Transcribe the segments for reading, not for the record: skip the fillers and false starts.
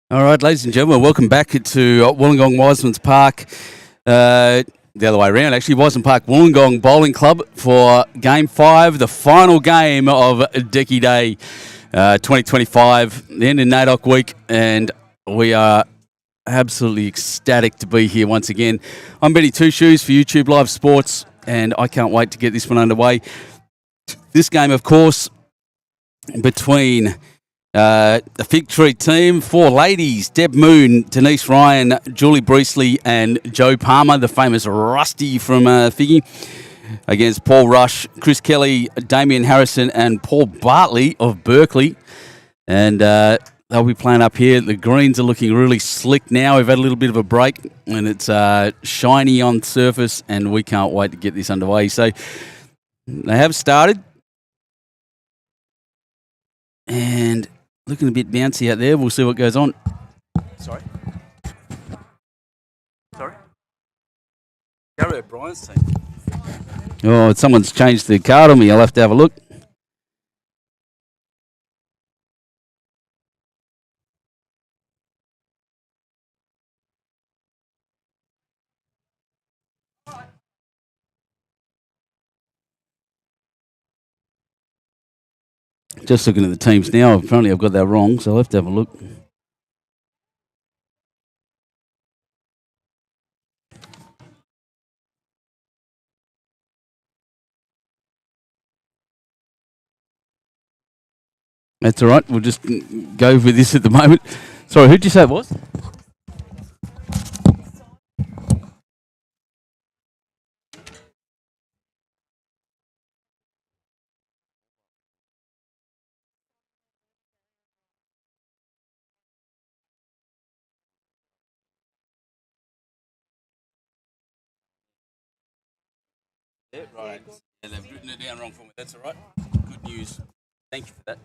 All right, ladies and gentlemen, welcome back to Wollongong Wisemans Park. The other way around, actually, Wiseman Park Wollongong Bowling Club for Game 5, the final game of Decky Day 2025, the end of NAIDOC week, and we are absolutely ecstatic to be here once again. I'm Benny Two Shoes for YouTube Live Sports, and I can't wait to get this one underway. This game, of course, between the Fig Tree team, four ladies, Deb Moon, Denise Ryan, Julie Breesley and Joe Palmer, the famous Rusty from Figgy, against Paul Rush, Chris Kelly, Damien Harrison and Paul Bartley of Berkeley. And they'll be playing up here. The greens are looking really slick now. We've had a little bit of a break and it's shiny on surface and we can't wait to get this underway. So they have started. And looking a bit bouncy out there. We'll see what goes on. Sorry? Gary O'Brien's team. Oh, someone's changed the card on me. I'll have to have a look. Just looking at the teams now. Apparently I've got that wrong, so I'll have to have a look. That's all right. We'll just go with this at the moment. Sorry, who'd you say it was? Yeah, right. Yeah, they've written it down wrong for me. That's all right. Good news. Thank you for that.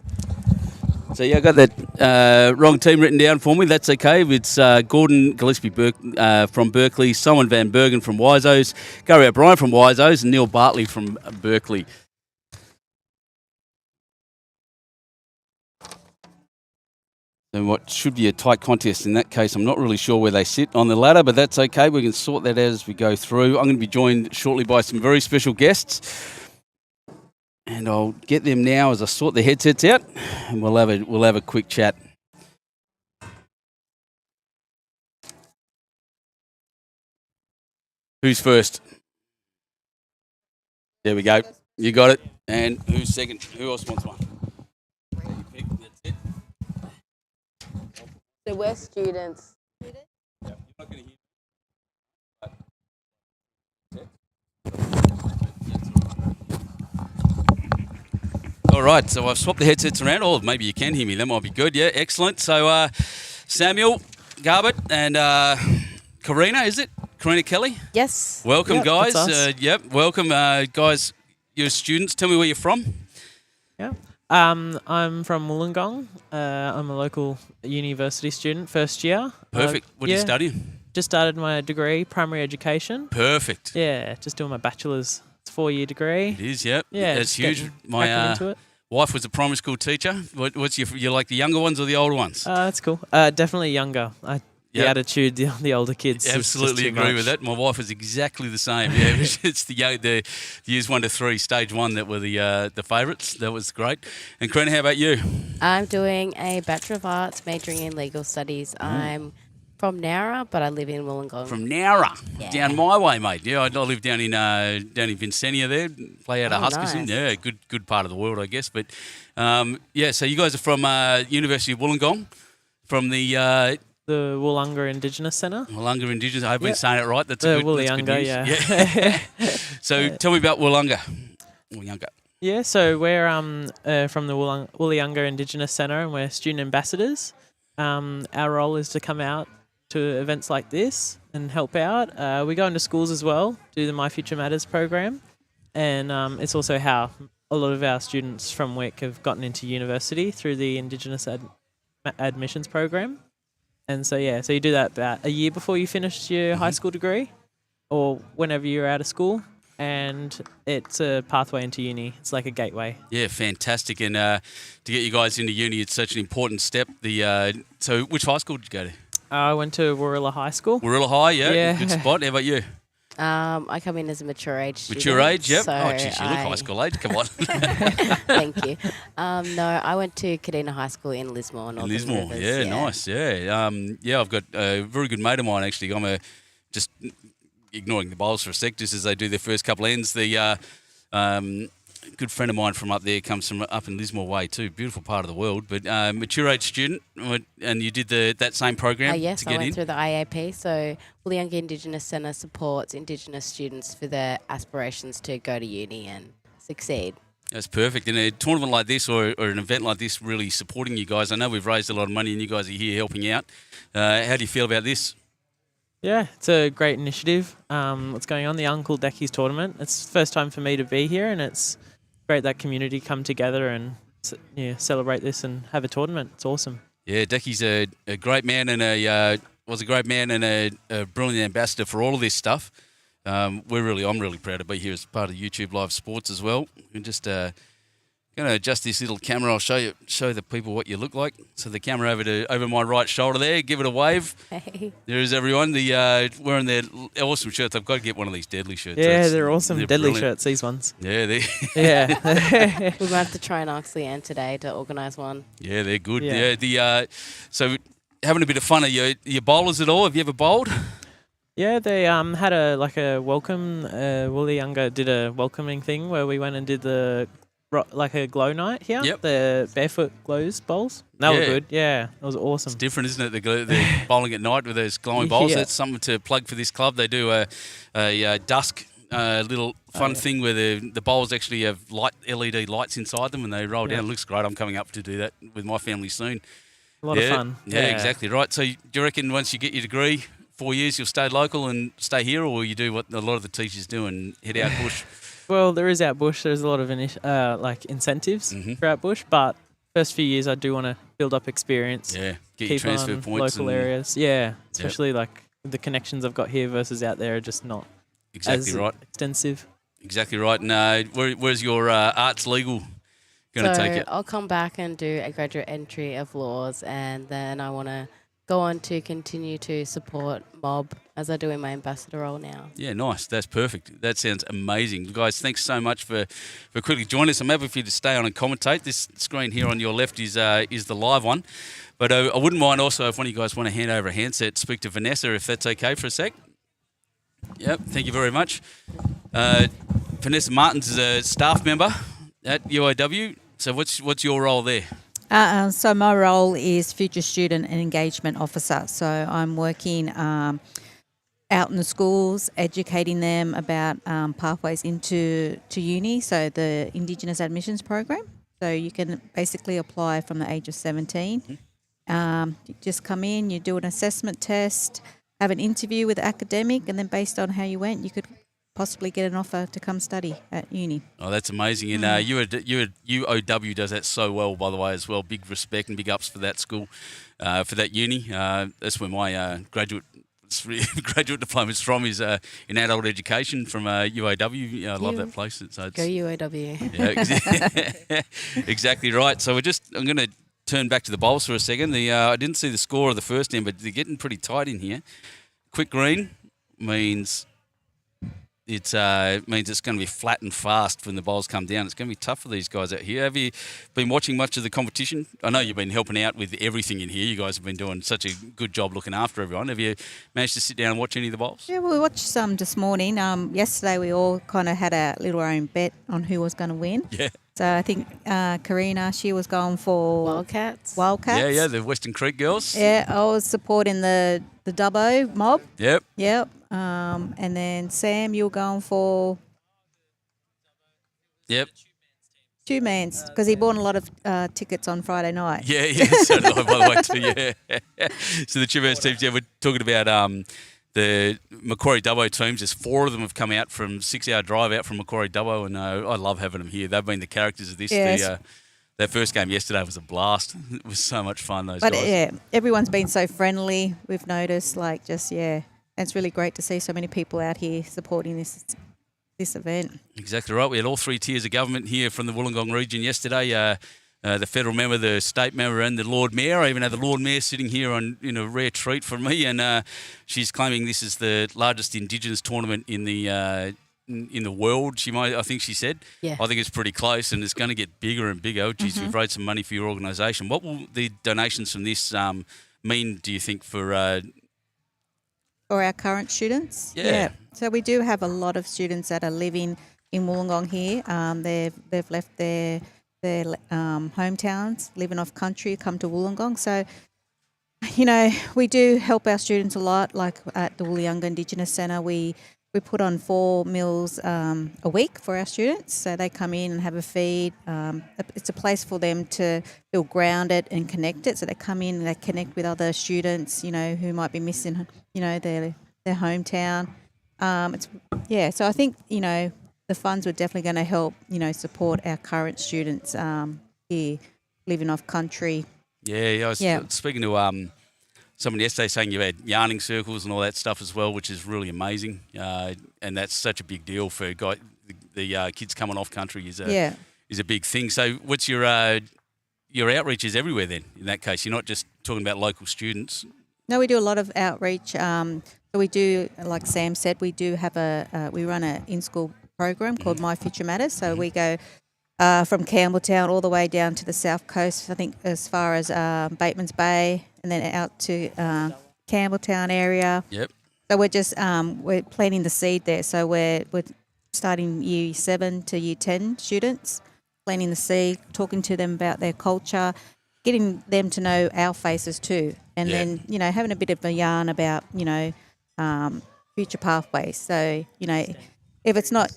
So, yeah, I got that wrong team written down for me. That's okay. It's Gordon Gillespie from Berkeley, Simon Van Bergen from Wisos, Gary O'Brien from Wisos, and Neil Bartley from Berkeley. And what should be a tight contest in that case, I'm not really sure where they sit on the ladder, but that's okay. We can sort that out as we go through. I'm going to be joined shortly by some very special guests. And I'll get them now as I sort the headsets out, and we'll have a quick chat. Who's first? There we go. You got it. And who's second? Who else wants one? That's it. So we're students. Yep. You're not going to hear. All right, so I've swapped the headsets around. Oh, maybe you can hear me. That might be good. Yeah, excellent. So Samuel Garbett and Karina, is it? Karina Kelly? Yes. Welcome, Yep, guys. that's us. Welcome, guys. You're students. Tell me where you're from. Yeah. I'm from Wollongong. I'm a local university student, first year. Perfect. What are you studying? Just started my degree, primary education. Perfect. Yeah, just doing my bachelor's. It's a 4-year degree. It is, yep. Yeah, That's just huge. getting My cracking into it. wife was a primary school teacher. What's you like the younger ones or the older ones? That's cool. Definitely younger. The Yep. attitude, the older kids. is just Absolutely too agree much. with that. My wife was exactly the same. Yeah, it's the years 1 to 3, stage 1 that were the favourites. That was great. And Karina, how about you? I'm doing a Bachelor of Arts, majoring in Legal Studies. I'm from Nowra, but I live in Wollongong. From Nowra, Yeah. down my way, mate. Yeah, I live down in Vincenia there. Play out of Huskisson. Nice. Yeah, good part of the world, I guess. But yeah, so you guys are from University of Wollongong, from the The Woolunga Indigenous Centre. Wollonga Indigenous. I hope I've been Yep. saying it right. That's The a good, that's good Woollyungaah, news. yeah. So tell me about Wollonga. Woollyungaah. Yeah, so we're from the Woollyunga Indigenous Centre and we're student ambassadors. Our role is to come out to events like this and help out. We go into schools as well, do the My Future Matters program, and it's also how a lot of our students from WIC have gotten into university through the Indigenous admissions program. And so, yeah, so you do that about a year before you finish your high school degree or whenever you're out of school. and it's a pathway into uni. It's like a gateway. Yeah, fantastic. And to get you guys into uni, it's such an important step. So which high school did you go to? I went to Warilla High School. Warilla High, Yeah. Good spot. How about you? I come in as a mature age student. Mature age, yep. So Oh, geez, you look high school age. Come on. Thank you. No, I went to Kadina High School in Lismore. Northern Lismore, Rivers, yeah, nice, yeah. I've got a very good mate of mine, actually. I'm just ignoring the bowls for a sec, just as they do their first couple ends. The good friend of mine from up there comes from up in Lismore way too. Beautiful part of the world. But mature age student, and you did that same program yes, to get I went in? through the IAP. So Woollyungaah Indigenous Centre supports Indigenous students for their aspirations to go to uni and succeed. That's perfect. And a tournament like this or an event like this really supporting you guys. I know we've raised a lot of money and you guys are here helping out. How do you feel about this? Yeah, it's a great initiative. What's going on? The Uncle Decky's tournament. It's the first time for me to be here, and it's great that community come together and celebrate this and have a tournament. It's awesome. Yeah, Decky's a great man and was a great man and a brilliant ambassador for all of this stuff. I'm really proud to be here as part of YouTube Live Sports as well. We're just going to adjust this little camera. I'll show the people what you look like. So the camera over my right shoulder there. Give it a wave. Hey. There is everyone. Wearing their awesome shirts. I've got to get one of these deadly shirts. Yeah, they're awesome. They're Deadly brilliant. shirts, these ones. Yeah, Yeah. We might have to try and ask Leanne today to organise one. yeah, they're good. Yeah. So having a bit of fun. Are you bowlers at all? Have you ever bowled? Yeah, they had a welcome. Woollyungaah did a welcoming thing where we went and did like a glow night here. Yep. The barefoot glows bowls. They were good. Yeah, it was awesome. It's different, isn't it? The bowling at night with those glowing bowls. Yeah. That's something to plug for this club. They do a dusk little fun thing where the bowls actually have LED lights inside them and they roll down. It looks great. I'm coming up to do that with my family soon. A lot of fun. Yeah, exactly right. So do you reckon once you get your degree, 4 years, you'll stay local and stay here, or will you do what a lot of the teachers do and head out bush? Well, there is out bush. There's a lot of incentives for out bush, but first few years I do want to build up experience. Yeah, get your keep transfer on points. local areas. Yeah, especially like the connections I've got here versus out there are just not Exactly as right. extensive. Exactly right. And where's your arts legal going to take it? I'll come back and do a graduate entry of laws, and then I want to go on to continue to support MOB as I do in my ambassador role now. Yeah, nice. That's perfect. That sounds amazing. Guys, thanks so much for quickly joining us. I'm happy for you to stay on and commentate. This screen here on your left is the live one. But I wouldn't mind also if one of you guys want to hand over a handset, speak to Vanessa, if that's okay for a sec. Yep, thank you very much. Vanessa Martins is a staff member at UOW. So what's your role there? So my role is Future Student and Engagement Officer. So I'm working out in the schools, educating them about pathways into uni, so the Indigenous admissions program. So you can basically apply from the age of 17. You just come in, you do an assessment test, have an interview with the academic, and then based on how you went, you could possibly get an offer to come study at uni. Oh, that's amazing. And UOW does that so well, by the way, as well. Big respect and big ups for that school, for that uni. That's where my graduate diploma is from, is in adult education from UOW. I love that place. So Go UOW. Yeah, exactly right. So I'm going to turn back to the bowls for a second. I didn't see the score of the first end, but they're getting pretty tight in here. Quick green means it's going to be flat and fast when the bowls come down. It's going to be tough for these guys out here. Have you been watching much of the competition? I know you've been helping out with everything in here. You guys have been doing such a good job looking after everyone. Have you managed to sit down and watch any of the bowls? Yeah, we watched some this morning. Yesterday we all kind of had a little own bet on who was going to win. Yeah. So I think Karina, she was going for Wildcats. Yeah, the Western Creek girls. Yeah, I was supporting the Dubbo mob. Yep. Yep. And then Sam, you were going for Yep. Two Mans because he bought a lot of tickets on Friday night. Yeah, so did I, by the way, too, yeah. So the Chibans teams, we're talking about the Macquarie Dubbo teams. There's 4 of them have come out from 6-hour drive out from Macquarie Dubbo, and I love having them here. They've been the characters of this. Yes. That first game yesterday was a blast. It was so much fun, those But guys. yeah, everyone's been so friendly. We've noticed, it's really great to see so many people out here supporting this this event. Exactly right. We had all three tiers of government here from the Wollongong region yesterday. The federal member, the state member, and the Lord Mayor. I even had the Lord Mayor sitting here in a rare treat for me, and she's claiming this is the largest Indigenous tournament in the world. I think she said. Yeah. I think it's pretty close, and it's going to get bigger and bigger. Oh, geez, we've raised some money for your organisation. What will the donations from this mean, do you think, for our current students? Yeah. So we do have a lot of students that are living in Wollongong here. They've left their hometowns, living off country, come to Wollongong. So, we do help our students a lot. Like at the WOOLYUNGAH Indigenous Centre, we put on 4 meals a week for our students. So they come in and have a feed. It's a place for them to feel grounded and connected. So they come in and they connect with other students, who might be missing, their hometown. So I think, the funds were definitely going to help, support our current students here living off country. Yeah, I was speaking to someone yesterday saying you've had yarning circles and all that stuff as well, which is really amazing. And that's such a big deal for the kids coming off country is a big thing. So what's your outreach is everywhere then, in that case? You're not just talking about local students. No, we do a lot of outreach. So we do, like Sam said, we do have we run an in-school program called My Future Matters. So we go from Campbelltown all the way down to the south coast, I think as far as Bateman's Bay, and then out to Campbelltown area. Yep. So we're just we're planting the seed there. So we're starting year 7 to year 10 students, planting the seed, talking to them about their culture, getting them to know our faces too, and then having a bit of a yarn about future pathways. So if it's not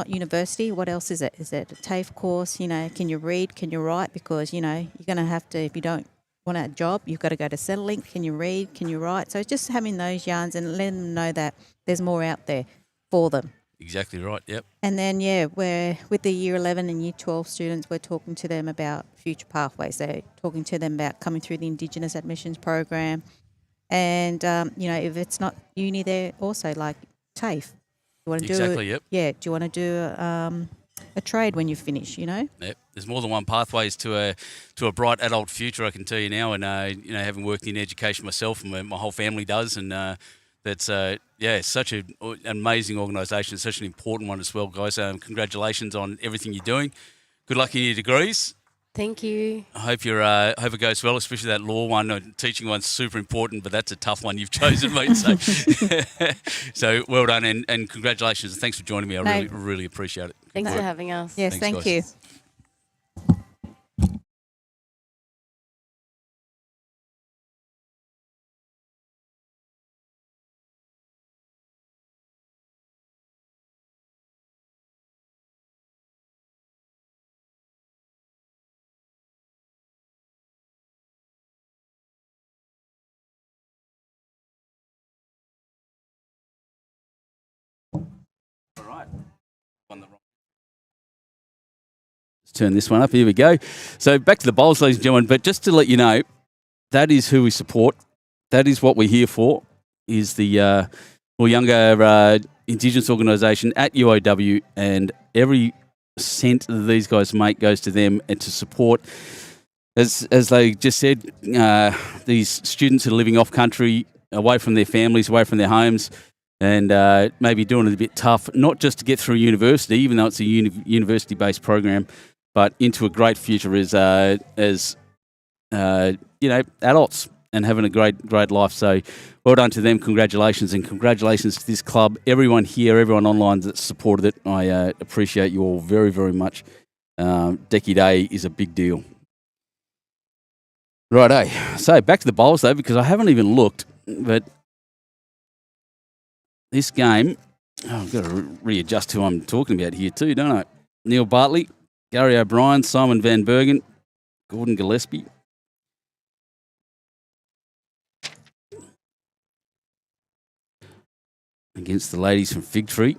university, what else is it? Is it a TAFE course? Can you read? Can you write? Because you're going to have to, if you don't want a job, you've got to go to Centrelink. Can you read? Can you write? So just having those yarns and letting them know that there's more out there for them. Exactly right. Yep. And then we're with the year 11 and year 12 students. We're talking to them about future pathways. So talking to them about coming through the Indigenous admissions program, and if it's not uni, there also like TAFE. You want to exactly. Do do you want to do a trade when you finish? Yep. There's more than one pathways to a bright adult future. I can tell you now, and having worked in education myself, and my whole family does, and that's such an amazing organisation, such an important one as well, guys. Congratulations on everything you're doing. Good luck in your degrees. Thank you. I hope hope it goes well, especially that law one. Teaching one's super important, but that's a tough one you've chosen, mate. So well done, and congratulations, and thanks for joining me. I really appreciate it. Thanks for having us. Yes, Thanks, thank guys. you. All right. Let's turn this one up. Here we go. So back to the bowls, ladies and gentlemen. But just to let you know, that is who we support. That is what we're here for. Is the WOOLYUNGAH Indigenous organisation at UOW, and every cent that these guys make goes to them and to support. As they just said, these students are living off country, away from their families, away from their homes, and maybe doing it a bit tough, not just to get through university, even though it's a university-based program, but into a great future as adults and having a great life. So well done to them. Congratulations, and congratulations to this club, everyone here, everyone online that supported it. I appreciate you all very, very much. Decky Day is a big deal. Right, so back to the bowls though, because I haven't even looked, but this game, I've got to readjust who I'm talking about here too, don't I? Neil Bartley, Gary O'Brien, Simon Van Bergen, Gordon Gillespie. Against the ladies from Fig Tree.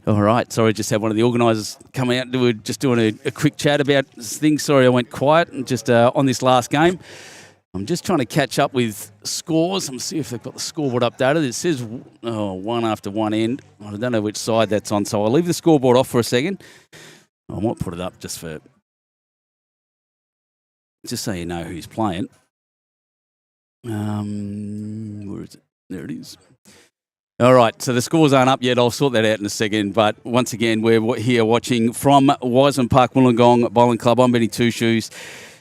All right. Sorry, just had one of the organisers come out. We were just doing a quick chat about things. Sorry, I went quiet and just on this last game. I'm just trying to catch up with scores. I'm see if they've got the scoreboard updated. It says one after one end. I don't know which side that's on, so I'll leave the scoreboard off for a second. I might put it up just so you know who's playing. Where is it? There it is. All right, so the scores aren't up yet. I'll sort that out in a second. But once again, we're here watching from Wisemans Park, Wollongong Bowling Club. I'm Benny Two Shoes.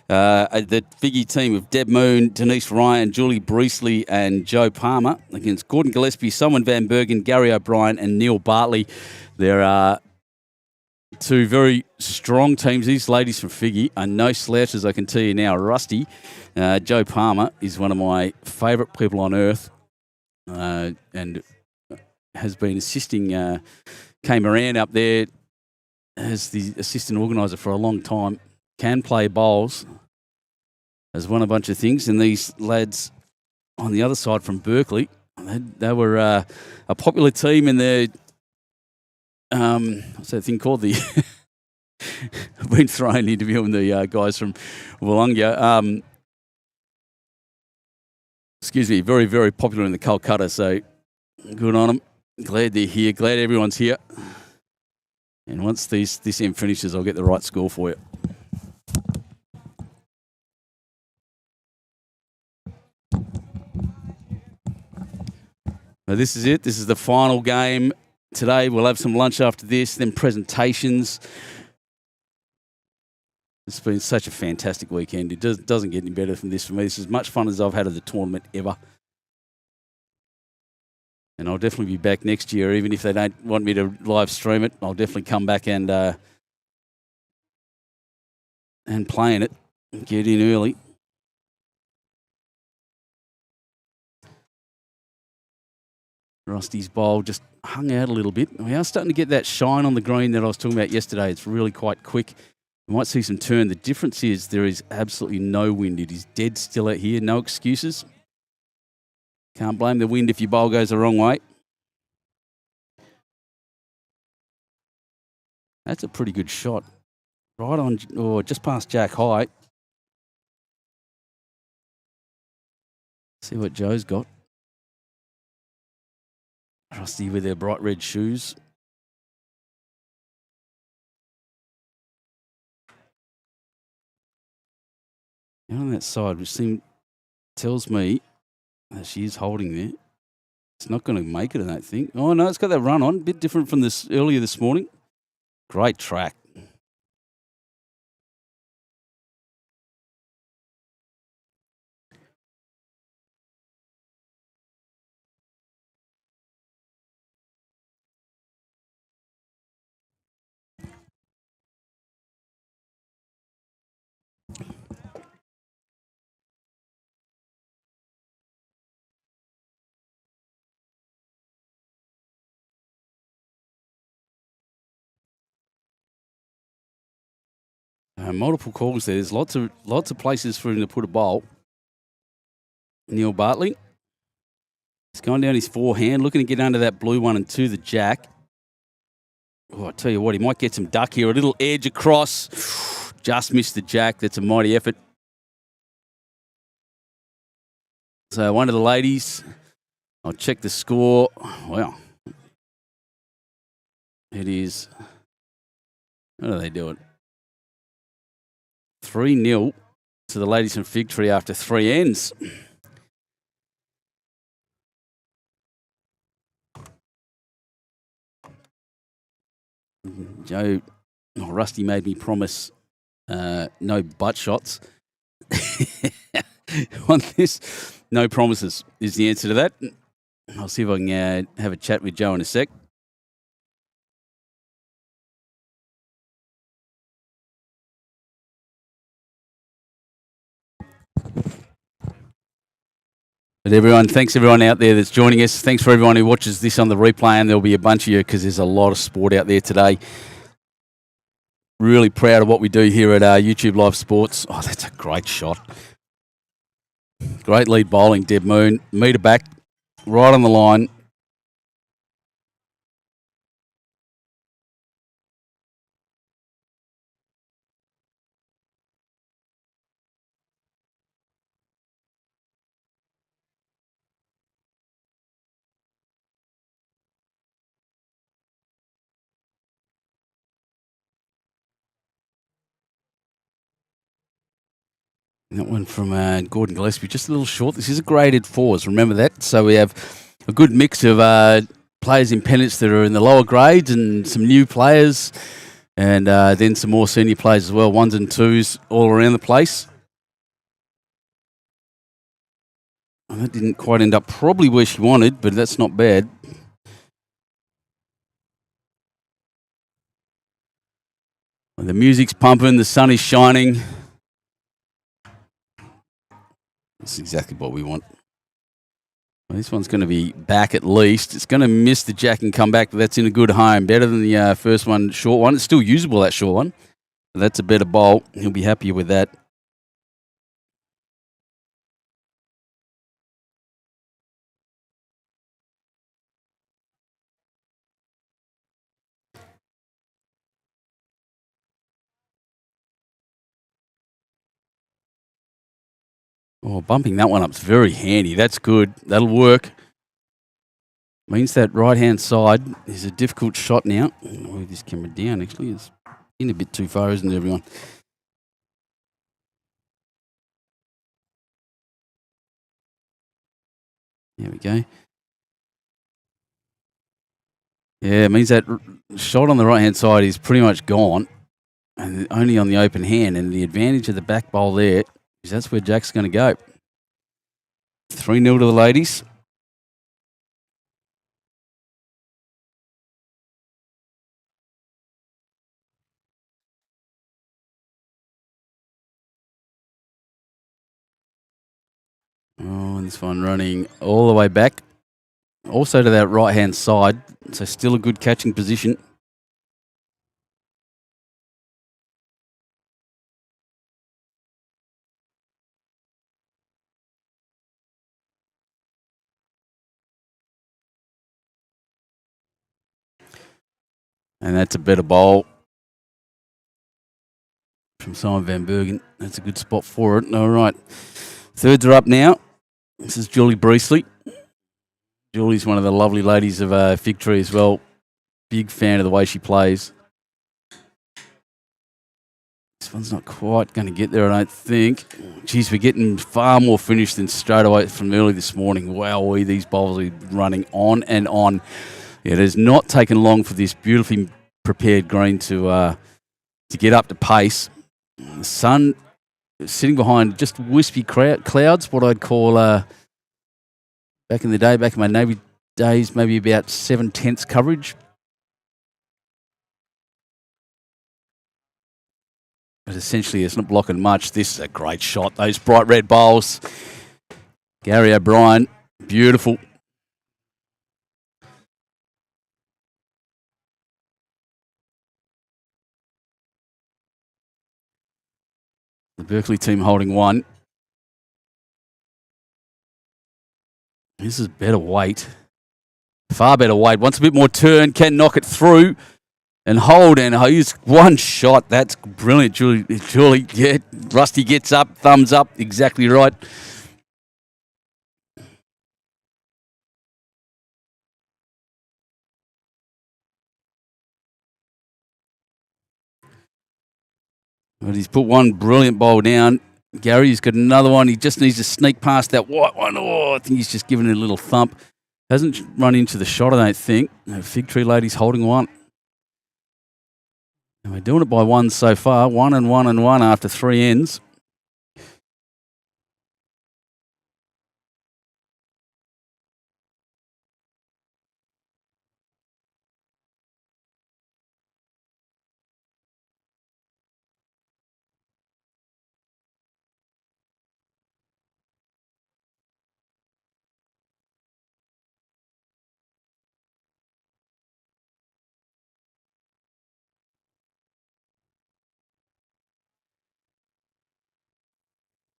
The Figgy team of Deb Moon, Denise Ryan, Julie Breesley and Joe Palmer against Gordon Gillespie, Simon Van Bergen, Gary O'Brien and Neil Bartley. There are two very strong teams. These ladies from Figgy are no slouches, I can tell you now. Rusty, Joe Palmer is one of my favourite people on earth and has been assisting, came around up there as the assistant organiser for a long time. Can play bowls, has won a bunch of things, and these lads on the other side from Berkeley, they were a popular team in the what's that thing called? I've been thrown interviewing the guys from WOOLYUNGAH. Excuse me, very, very popular in the Calcutta, so good on them. Glad they're here, glad everyone's here. And once this end finishes, I'll get the right score for you. Now this is it. This is the final game today. We'll have some lunch after this, then presentations. It's been such a fantastic weekend. It doesn't get any better than this for me. This is as much fun as I've had at the tournament ever. And I'll definitely be back next year, even if they don't want me to live stream it. I'll definitely come back and play in it and get in early. Rusty's bowl just hung out a little bit. We are starting to get that shine on the green that I was talking about yesterday. It's really quite quick. We might see some turn. The difference is there is absolutely no wind. It is dead still out here. No excuses. Can't blame the wind if your bowl goes the wrong way. That's a pretty good shot. Right on, or just past Jack High. See what Joe's got. Rusty with their bright red shoes. And on that side, which tells me that she is holding there. It's not going to make it, I don't think. Oh, no, it's got that run on. A bit different from earlier this morning. Great track. Multiple calls there. There's lots of places for him to put a bowl. Neil Bartley. He's going down his forehand, looking to get under that blue one and to the jack. Oh, I tell you what, he might get some duck here. A little edge across. Just missed the jack. That's a mighty effort. So one of the ladies, I'll check the score. Wow. It is, what are they doing? 3-0 to the ladies from Fig Tree after 3 ends. Rusty made me promise no butt shots. On this, no promises is the answer to that. I'll see if I can have a chat with Joe in a sec. But everyone, thanks everyone out there that's joining us. Thanks for everyone who watches this on the replay, and there'll be a bunch of you because there's a lot of sport out there today. Really proud of what we do here at YouTube Live Sports. Oh, that's a great shot. Great lead bowling, Deb Moon. Meter back, right on the line. That one from Gordon Gillespie, just a little short. This is a graded 4s, remember that. So we have a good mix of players in pennants that are in the lower grades and some new players, and then some more senior players as well, 1s and 2s all around the place. And that didn't quite end up probably where she wanted, but that's not bad. The music's pumping, the sun is shining. That's exactly what we want. Well, this one's going to be back at least. It's going to miss the jack and come back, but that's in a good home. Better than the first one, short one. It's still usable, that short one. But that's a better bowl. He'll be happier with that. Oh, bumping that one up's very handy. That's good. That'll work. Means that right-hand side is a difficult shot now. I'll move this camera down, actually. It's in a bit too far, isn't it, everyone? There we go. Yeah, it means that shot on the right-hand side is pretty much gone, and only on the open hand. And the advantage of the back bowl there is that's where Jack's going to go. 3-0 to the ladies. Oh, and this one running all the way back. Also to that right-hand side, so still a good catching position. And that's a better bowl from Simon Van Bergen. That's a good spot for it. All right. Thirds are up now. This is Julie Breesley. Julie's one of the lovely ladies of Fig Tree as well. Big fan of the way she plays. This one's not quite going to get there, I don't think. Geez, we're getting far more finished than straight away from early this morning. Wow, these bowls are running on and on. Yeah, it has not taken long for this beautifully prepared green to get up to pace. The sun sitting behind just wispy clouds, what I'd call back in the day, back in my Navy days, maybe about 7/10 coverage. But essentially, it's not blocking much. This is a great shot. Those bright red bowls. Gary O'Brien, beautiful. The Berkeley team holding one. This is better weight. Far better weight. Wants a bit more turn. Can knock it through and hold. And use one shot. That's brilliant, Julie. Yeah, Rusty gets up. Thumbs up. Exactly right. But he's put one brilliant bowl down. Gary's got another one. He just needs to sneak past that white one. Oh, I think he's just given it a little thump. Hasn't run into the shot, I don't think. No, Fig Tree ladies holding one. And we're doing it by one so far. 1 and 1 and 1 after 3 ends.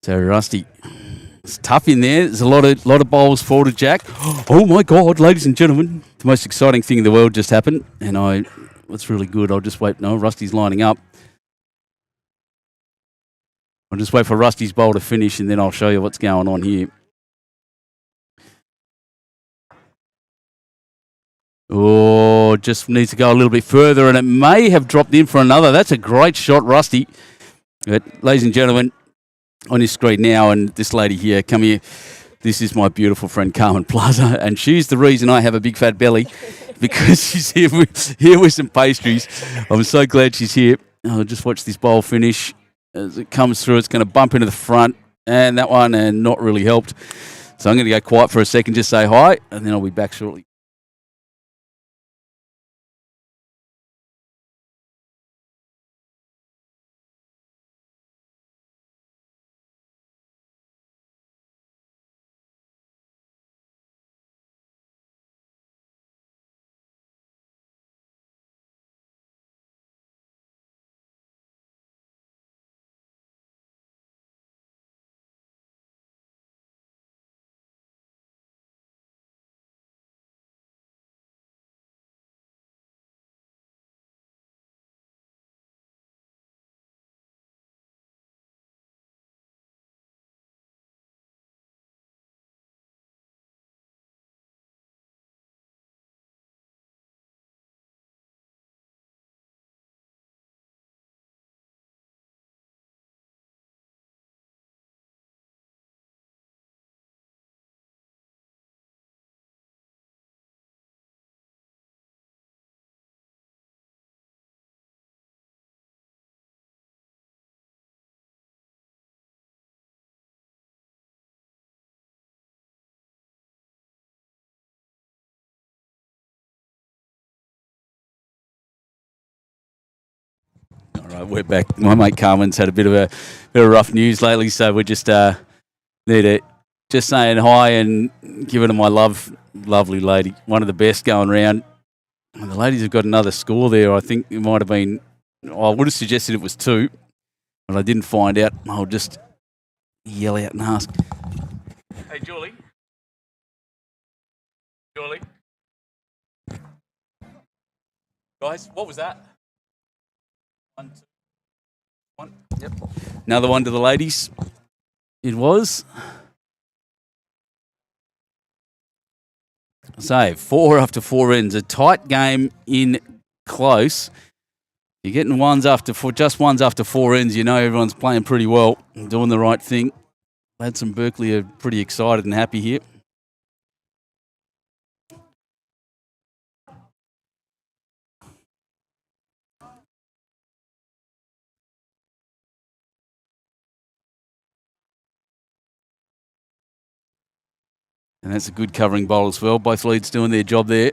So Rusty, it's tough in there. There's a lot of bowls forward to Jack. Oh my God, ladies and gentlemen, the most exciting thing in the world just happened, and what's really good. I'll just wait. No, Rusty's lining up. I'll just wait for Rusty's bowl to finish, and then I'll show you what's going on here. Oh, just needs to go a little bit further, and it may have dropped in for another. That's a great shot, Rusty. But, ladies and gentlemen, on your screen now, and this lady here, come here. This is my beautiful friend Carmen Plaza, and she's the reason I have a big fat belly, because she's here with some pastries. I'm so glad she's here. I'll just watch this bowl finish as it comes through. It's going to bump into the front, and that one, and not really helped. So I'm going to go quiet for a second, just say hi, and then I'll be back shortly. All right, we're back. My mate Carmen's had a bit of rough news lately, so we're just there to just saying hi and giving her my love. Lovely lady, one of the best going around. And the ladies have got another score there. I think it might have been. I would have suggested it was 2, but I didn't find out. I'll just yell out and ask. Hey, Julie. Julie. Guys, what was that? 1, 2, 1. Yep. Another one to the ladies. It was. So 4 after 4 ends. A tight game in close. You're getting ones after 4 ends. You know everyone's playing pretty well and doing the right thing. Lads from Berkeley are pretty excited and happy here. And that's a good covering bowl as well. Both leads doing their job there.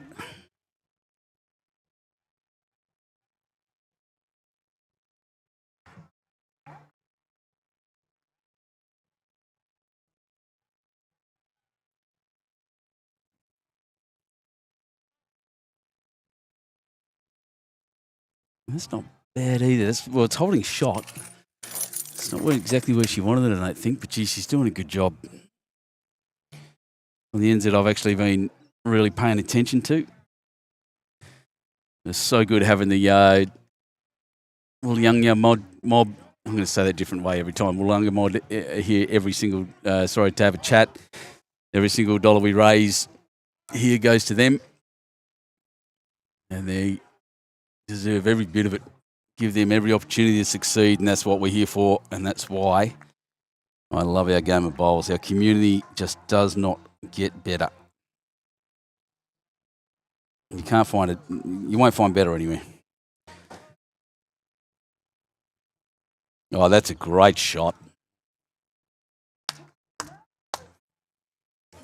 That's not bad either. Well, it's holding shot. It's not exactly where she wanted it, I don't think, but geez, she's doing a good job. On the ends that I've actually been really paying attention to. It's so good having the Woollyungaah mob. I'm going to say that a different way every time. Woollyungaah mod here every single, to have a chat. Every single dollar we raise here goes to them. And they deserve every bit of it. Give them every opportunity to succeed, and that's what we're here for, and that's why I love our game of bowls. Our community just does not get better. You can't find it. You won't find better anywhere. Oh, that's a great shot.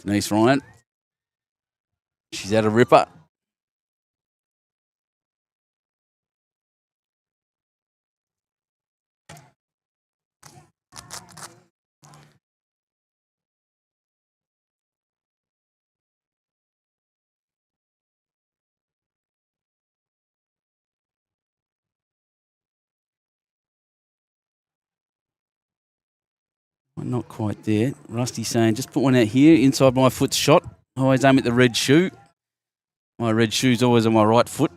Denise Ryan. She's had a ripper. Not quite there. Rusty's saying, just put one out here, inside my foot's shot. I always aim at the red shoe. My red shoe's always on my right foot.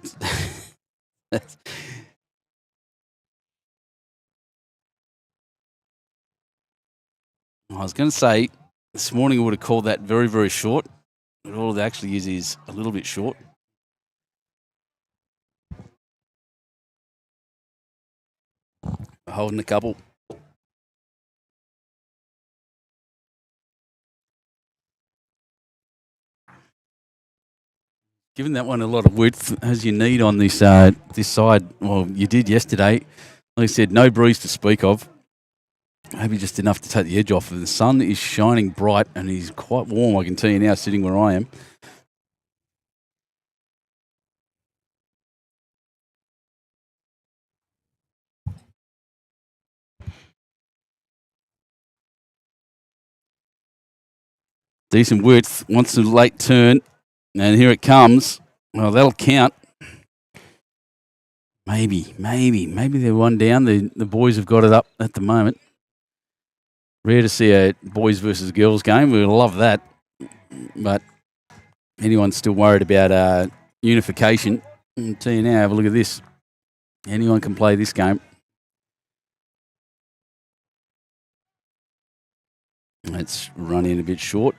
I was going to say, this morning I would have called that very, very short. But all it actually is a little bit short. Holding a couple. given that one a lot of width as you need on this this side. Well, you did yesterday. Like I said, no breeze to speak of. Maybe just enough to take the edge off. The sun is shining bright and he's quite warm, I can tell you now, sitting where I am. Decent width, wants a late turn, and here it comes. Well, that'll count. Maybe they're one down. The boys have got it up at the moment. Rare to see a boys versus girls game. We love that. But anyone's still worried about unification, I'll tell you now, have a look at this. Anyone can play this game. Let's run in a bit short.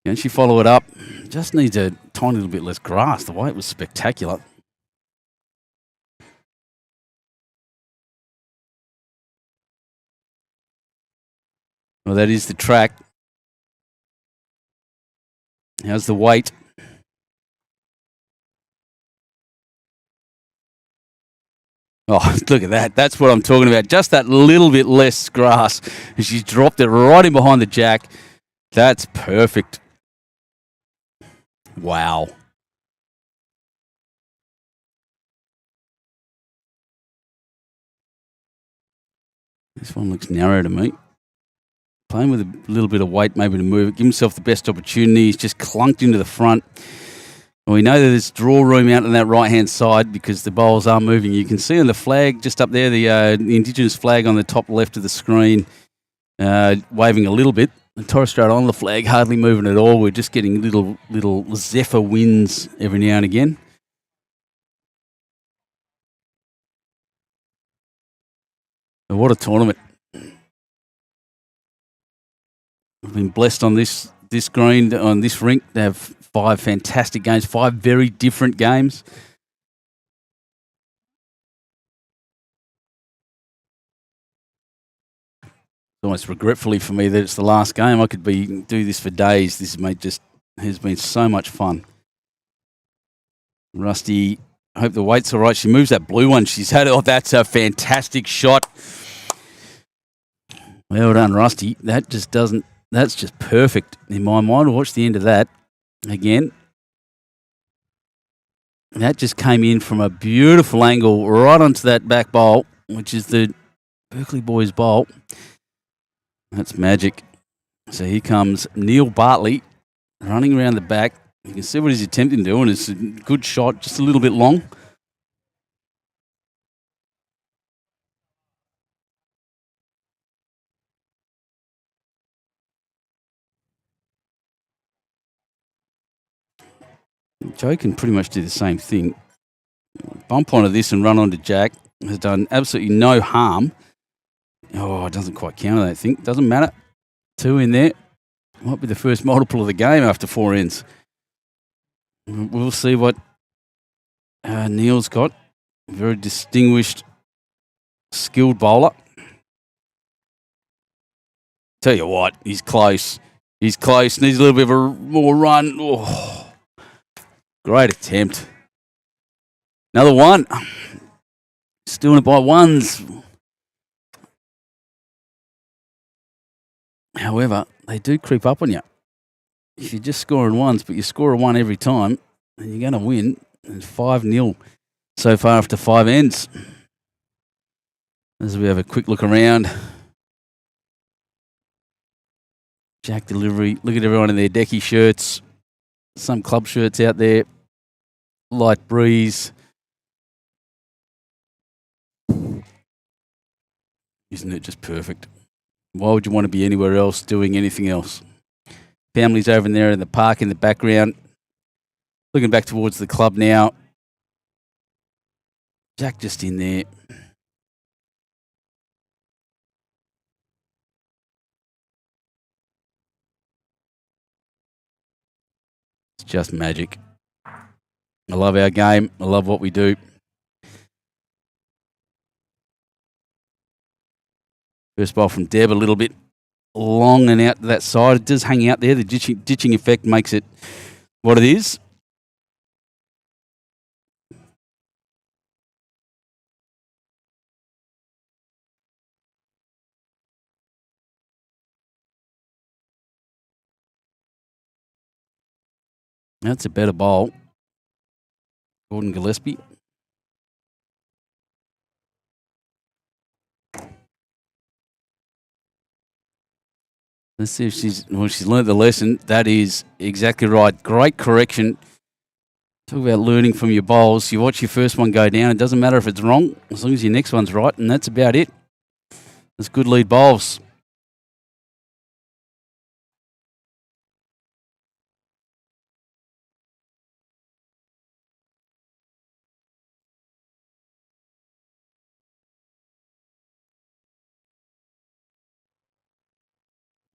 Can she follow it up? Just needs a tiny little bit less grass. The weight was spectacular. Well, that is the track. How's the weight? Oh, look at that. That's what I'm talking about. Just that little bit less grass. And she's dropped it right in behind the jack. That's perfect. Wow. This one looks narrow to me. Playing with a little bit of weight maybe to move it. Give himself the best opportunity. He's just clunked into the front. Well, we know that there's draw room out on that right-hand side because the bowls are moving. You can see on the flag just up there, the Indigenous flag on the top left of the screen, waving a little bit. The Torres Strait Islander flag hardly moving at all. We're just getting little zephyr winds every now and again. But what a tournament. I've been blessed on this green, on this rink, to have 5 fantastic games, 5 very different games. It's almost regretfully for me that it's the last game. I could do this for days. This has been so much fun. Rusty, I hope the weight's all right. She moves that blue one. She's had it. Oh, that's a fantastic shot. Well done, Rusty. That's just perfect in my mind. Watch the end of that again. That just came in from a beautiful angle right onto that back bowl, which is the Berkeley boys' bowl. That's magic. So here comes Neil Bartley running around the back. You can see what he's attempting to do, and it's a good shot, just a little bit long. Joe can pretty much do the same thing. Bump onto this and run onto Jack. Has done absolutely no harm. Oh, it doesn't quite count, I don't think. Doesn't matter. 2 in there. Might be the first multiple of the game after 4 ends. We'll see what Neil's got. Very distinguished, skilled bowler. Tell you what, he's close. He's close. Needs a little bit of a more run. Oh. Great attempt. Another one. Still in it by ones. However, they do creep up on you. If you're just scoring ones, but you score a 1 every time, then you're going to win. It's 5-0 so far after 5 ends. As we have a quick look around. Jack delivery. Look at everyone in their Decky shirts. Some club shirts out there. Light breeze. Isn't it just perfect? Why would you want to be anywhere else doing anything else? Families over there in the park in the background. Looking back towards the club now. Jack just in there. It's just magic. I love our game. I love what we do. First ball from Deb, a little bit long and out to that side. It does hang out there. The ditching effect makes it what it is. That's a better bowl. Gordon Gillespie. Let's see if she's learned the lesson. That is exactly right. Great correction. Talk about learning from your bowls. You watch your first one go down. It doesn't matter if it's wrong, as long as your next one's right, and that's about it. That's good lead bowls.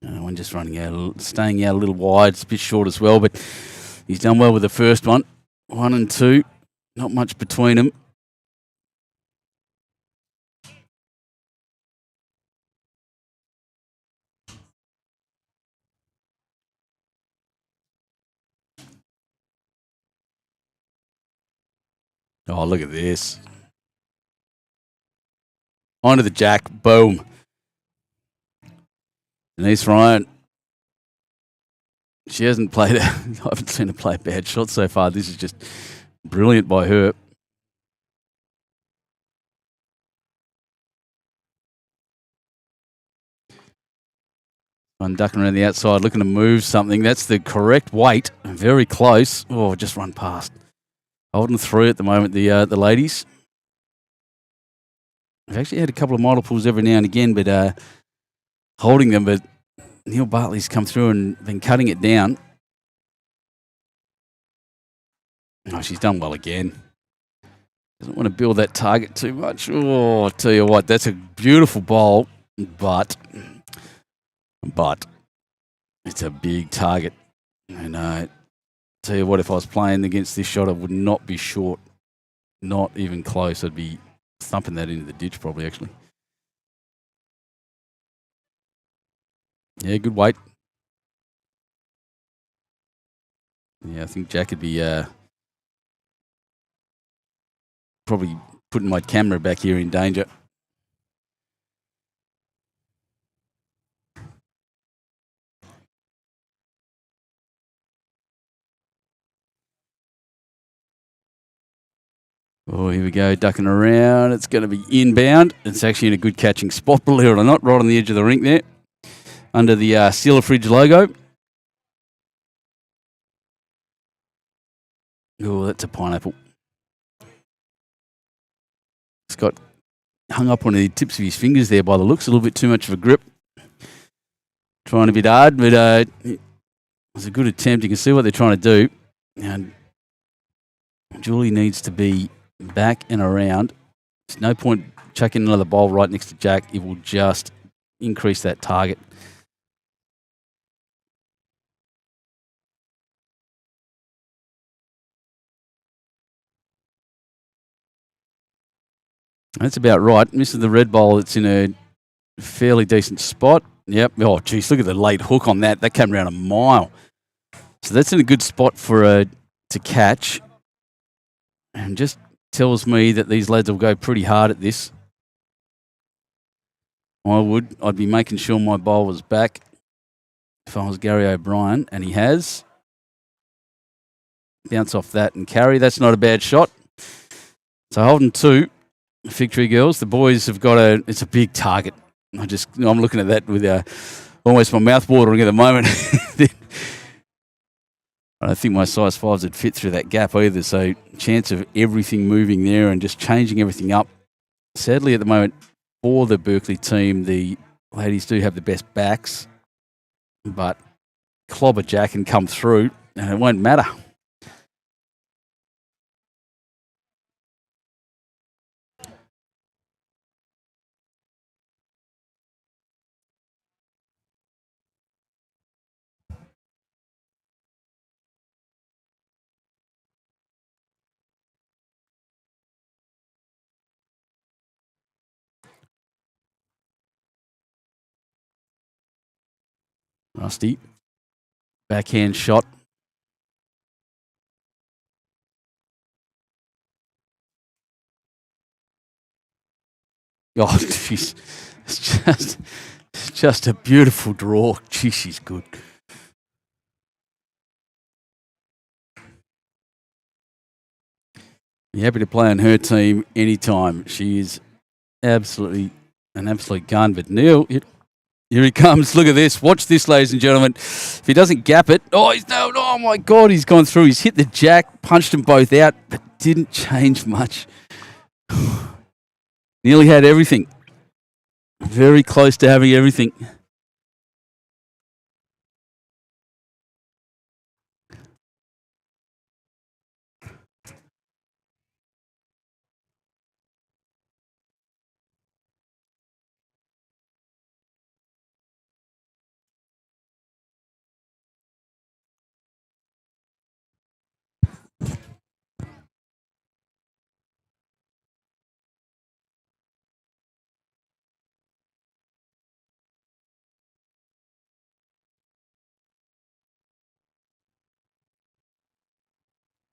One just running out, staying out a little wide. It's a bit short as well, but he's done well with the first one. 1 and 2, not much between them. Oh, look at this. Onto the jack. Boom. Denise Ryan. She hasn't played I haven't seen her play a bad shot so far. This is just brilliant by her. I'm ducking around the outside, looking to move something. That's the correct weight. Very close. Oh, just run past. Holding 3 at the moment, the ladies. I've actually had a couple of multiples every now and again, but holding them. But Neil Bartley's come through and been cutting it down. Oh, she's done well again. Doesn't want to build that target too much. Oh, I'll tell you what, that's a beautiful bowl, but it's a big target. And tell you what, if I was playing against this shot, I would not be short. Not even close. I'd be thumping that into the ditch probably, actually. Yeah, good weight. Yeah, I think Jack would be probably putting my camera back here in danger. Oh, here we go, ducking around. It's going to be inbound. It's actually in a good catching spot, believe it or not, right on the edge of the rink there, under the Sealer Fridge logo. Oh, that's a pineapple. It's got hung up on the tips of his fingers there by the looks. A little bit too much of a grip. Trying a bit hard, but it was a good attempt. You can see what they're trying to do. And Julie needs to be back and around. There's no point chucking another bowl right next to Jack. It will just increase that target. That's about right. Misses the red bowl. It's in a fairly decent spot. Yep. Oh, geez, look at the late hook on that. That came around a mile. So that's in a good spot for to catch. And just tells me that these lads will go pretty hard at this. I'd be making sure my bowl was back if I was Gary O'Brien, and he has. Bounce off that and carry. That's not a bad shot. So holding 2, victory girls. The boys have got it's a big target. I'm looking at that with almost my mouth watering at the moment. I don't think my size 5s would fit through that gap either. So chance of everything moving there and just changing everything up. Sadly, at the moment, for the Berkeley team, the ladies do have the best backs, but clobber Jack and come through, and it won't matter. Rusty. Backhand shot. Oh, jeez. It's just a beautiful draw. Gee, she's good. You're happy to play on her team anytime. She is absolutely an absolute gun. But Neil, here he comes. Look at this. Watch this, ladies and gentlemen. If he doesn't gap it, oh my God, he's gone through. He's hit the jack, punched them both out, but didn't change much. Nearly had everything. Very close to having everything.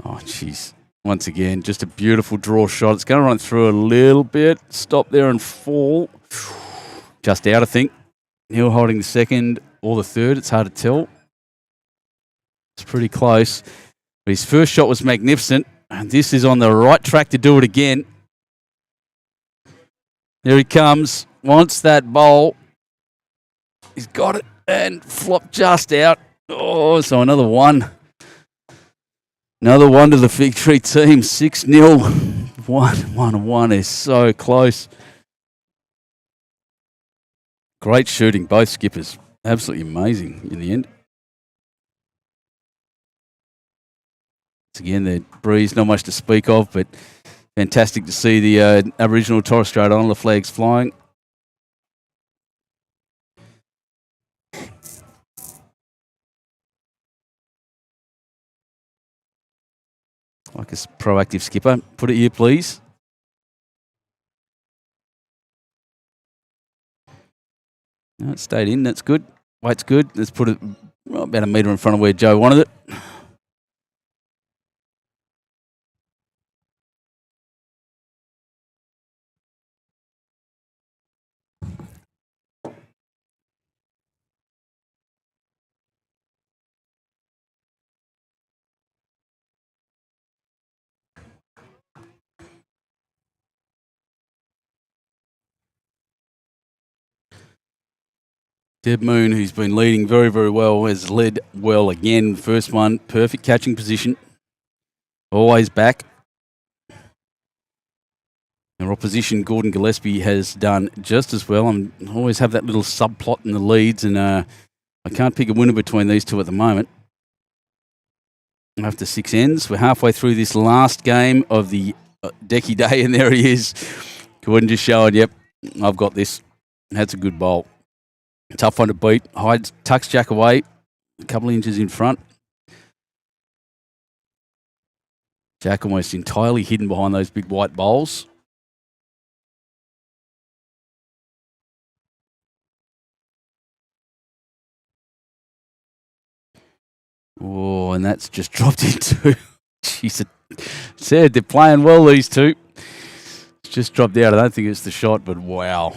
Oh, jeez. Once again, just a beautiful draw shot. It's going to run through a little bit. Stop there and fall. Just out, I think. Neil holding the second or the third. It's hard to tell. It's pretty close. But his first shot was magnificent. And this is on the right track to do it again. There he comes. Wants that bowl. He's got it. And flopped just out. Oh, so another one. Another one to the victory team. 6-0. 1-1 is so close. Great shooting, both skippers. Absolutely amazing in the end. Once again, the breeze, not much to speak of, but fantastic to see the Aboriginal Torres Strait Islander flags flying. Like a proactive skipper. Put it here, please. No, it stayed in. That's good. Weight's good. Let's put it about a metre in front of where Joe wanted it. Deb Moon, who's been leading very, very well, has led well again. First one, perfect catching position. Always back. Our opposition, Gordon Gillespie, has done just as well. I always have that little subplot in the leads, and I can't pick a winner between these two at the moment. After 6 ends, we're halfway through this last game of the Decky day, and there he is. Gordon just showing, yep, I've got this. That's a good bowl. Tough one to beat. Hides, tucks Jack away, a couple of inches in front. Jack almost entirely hidden behind those big white bowls. Oh, and that's just dropped into. Jeez, said they're playing well, these two. It's just dropped out. I don't think it's the shot, but wow.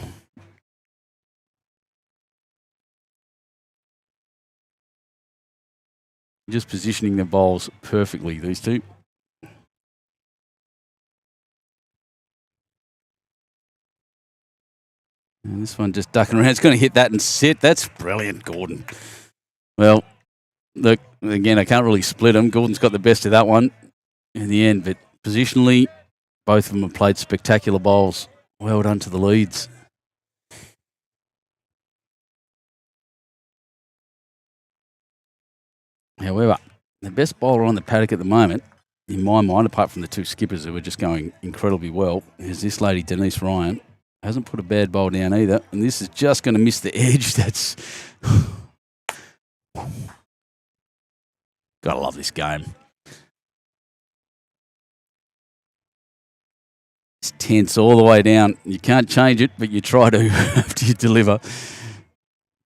Just positioning the bowls perfectly, these two. And this one just ducking around. It's going to hit that and sit. That's brilliant, Gordon. Well, look, again, I can't really split them. Gordon's got the best of that one in the end, but positionally, both of them have played spectacular bowls. Well done to the leads. However, the best bowler on the paddock at the moment, in my mind, apart from the two skippers who are just going incredibly well, is this lady, Denise Ryan. Hasn't put a bad bowl down either. And this is just going to miss the edge. That's... Gotta love this game. It's tense all the way down. You can't change it, but you try to after you deliver.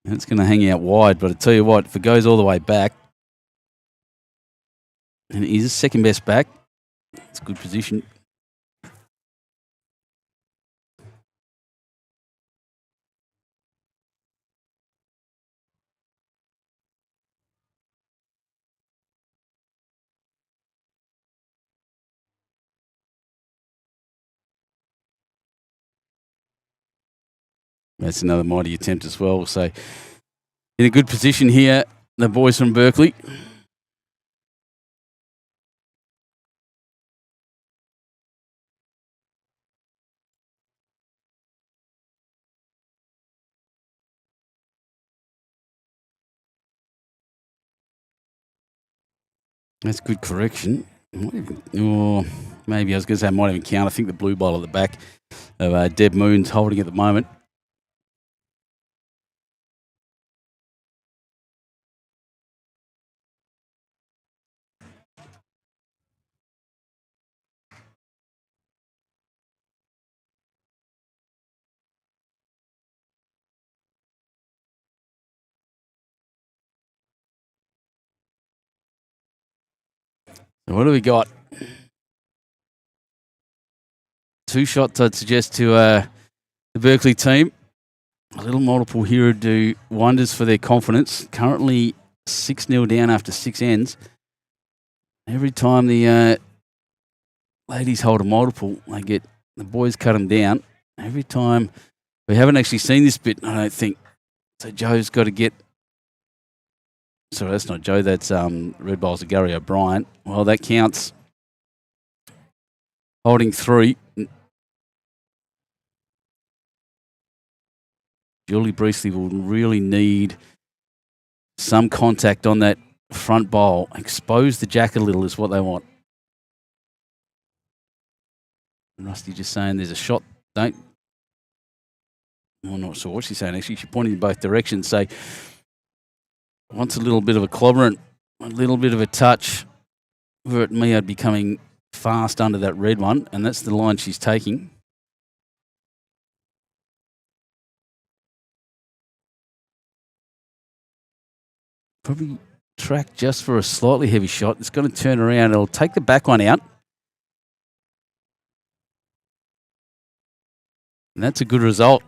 And it's going to hang out wide. But I tell you what, if it goes all the way back, and it is second best back, it's a good position. That's another mighty attempt as well. So in a good position here, the boys from Berkeley. That's good correction. Or maybe I was going to say I might even count. I think the blue ball at the back of Deb Moon's holding at the moment. So what do we got? 2 shots, I'd suggest, to the Berkeley team. A little multiple here would do wonders for their confidence. Currently 6-0 down after 6 ends. Every time the ladies hold a multiple, the boys cut them down. Every time, we haven't actually seen this bit, I don't think. So Joe's got to get. Sorry, that's not Joe. That's Red Bowls of Gary O'Brien. Well, that counts. Holding 3. Julie Breesley will really need some contact on that front bowl. Expose the jack a little is what they want. Rusty just saying there's a shot. I'm not sure what she's saying. Actually, she's pointing in both directions. So wants a little bit of a clobberant, a little bit of a touch. Were it me, I'd be coming fast under that red one, and that's the line she's taking. Probably track just for a slightly heavy shot. It's going to turn around. It'll take the back one out. And that's a good result.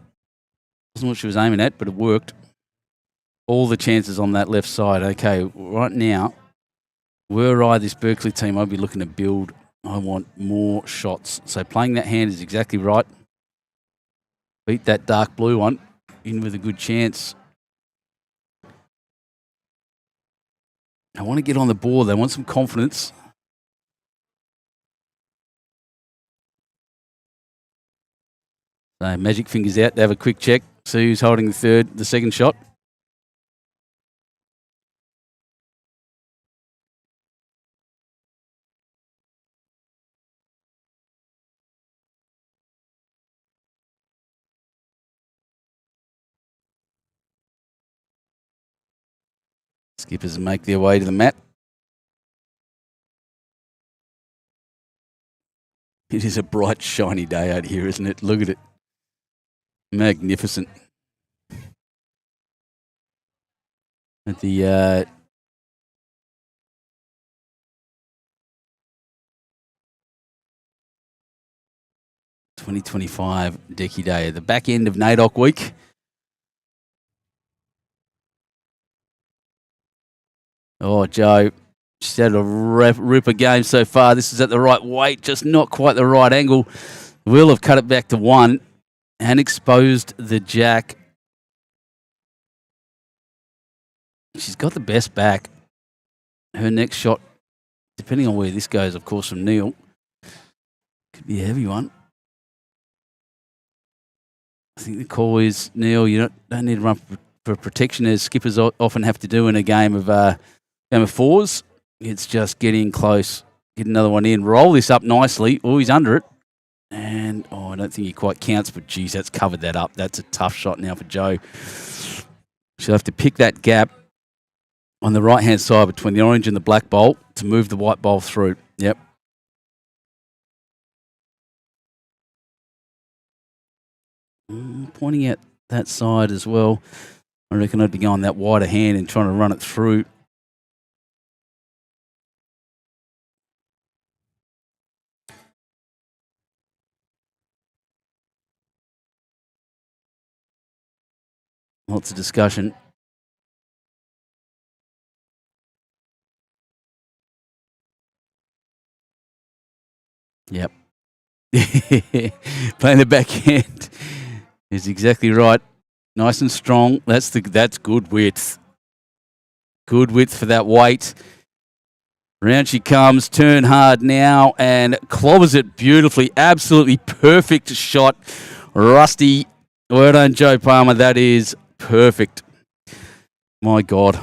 Wasn't what she was aiming at, but it worked. All the chances on that left side. Okay, right now, were I this Berkeley team, I'd be looking to build. I want more shots. So playing that hand is exactly right. Beat that dark blue one in with a good chance. I want to get on the board. They want some confidence. So magic fingers out to have a quick check. See who's holding the second shot. Skippers make their way to the mat. It is a bright, shiny day out here, isn't it? Look at it. Magnificent. At the 2025 Decky Day, the back end of NAIDOC week. Oh, Joe, she's had a ripper game so far. This is at the right weight, just not quite the right angle. Will have cut it back to 1 and exposed the jack. She's got the best back. Her next shot, depending on where this goes, of course, from Neil, could be a heavy one. I think the call is, Neil, you don't need to run for protection, as skippers often have to do in a game of fours. It's just getting close. Get another one in. Roll this up nicely. Oh, he's under it. And, I don't think he quite counts, but, geez, that's covered that up. That's a tough shot now for Joe. She'll have to pick that gap on the right-hand side between the orange and the black bowl to move the white bowl through. Yep. Pointing at that side as well. I reckon I'd be going that wider hand and trying to run it through. Lots of discussion. Yep. Playing the backhand is exactly right. Nice and strong. That's good width. Good width for that weight. Round she comes, turn hard now, and clobbers it beautifully. Absolutely perfect shot. Rusty, well done, Joe Palmer. That is perfect. My God.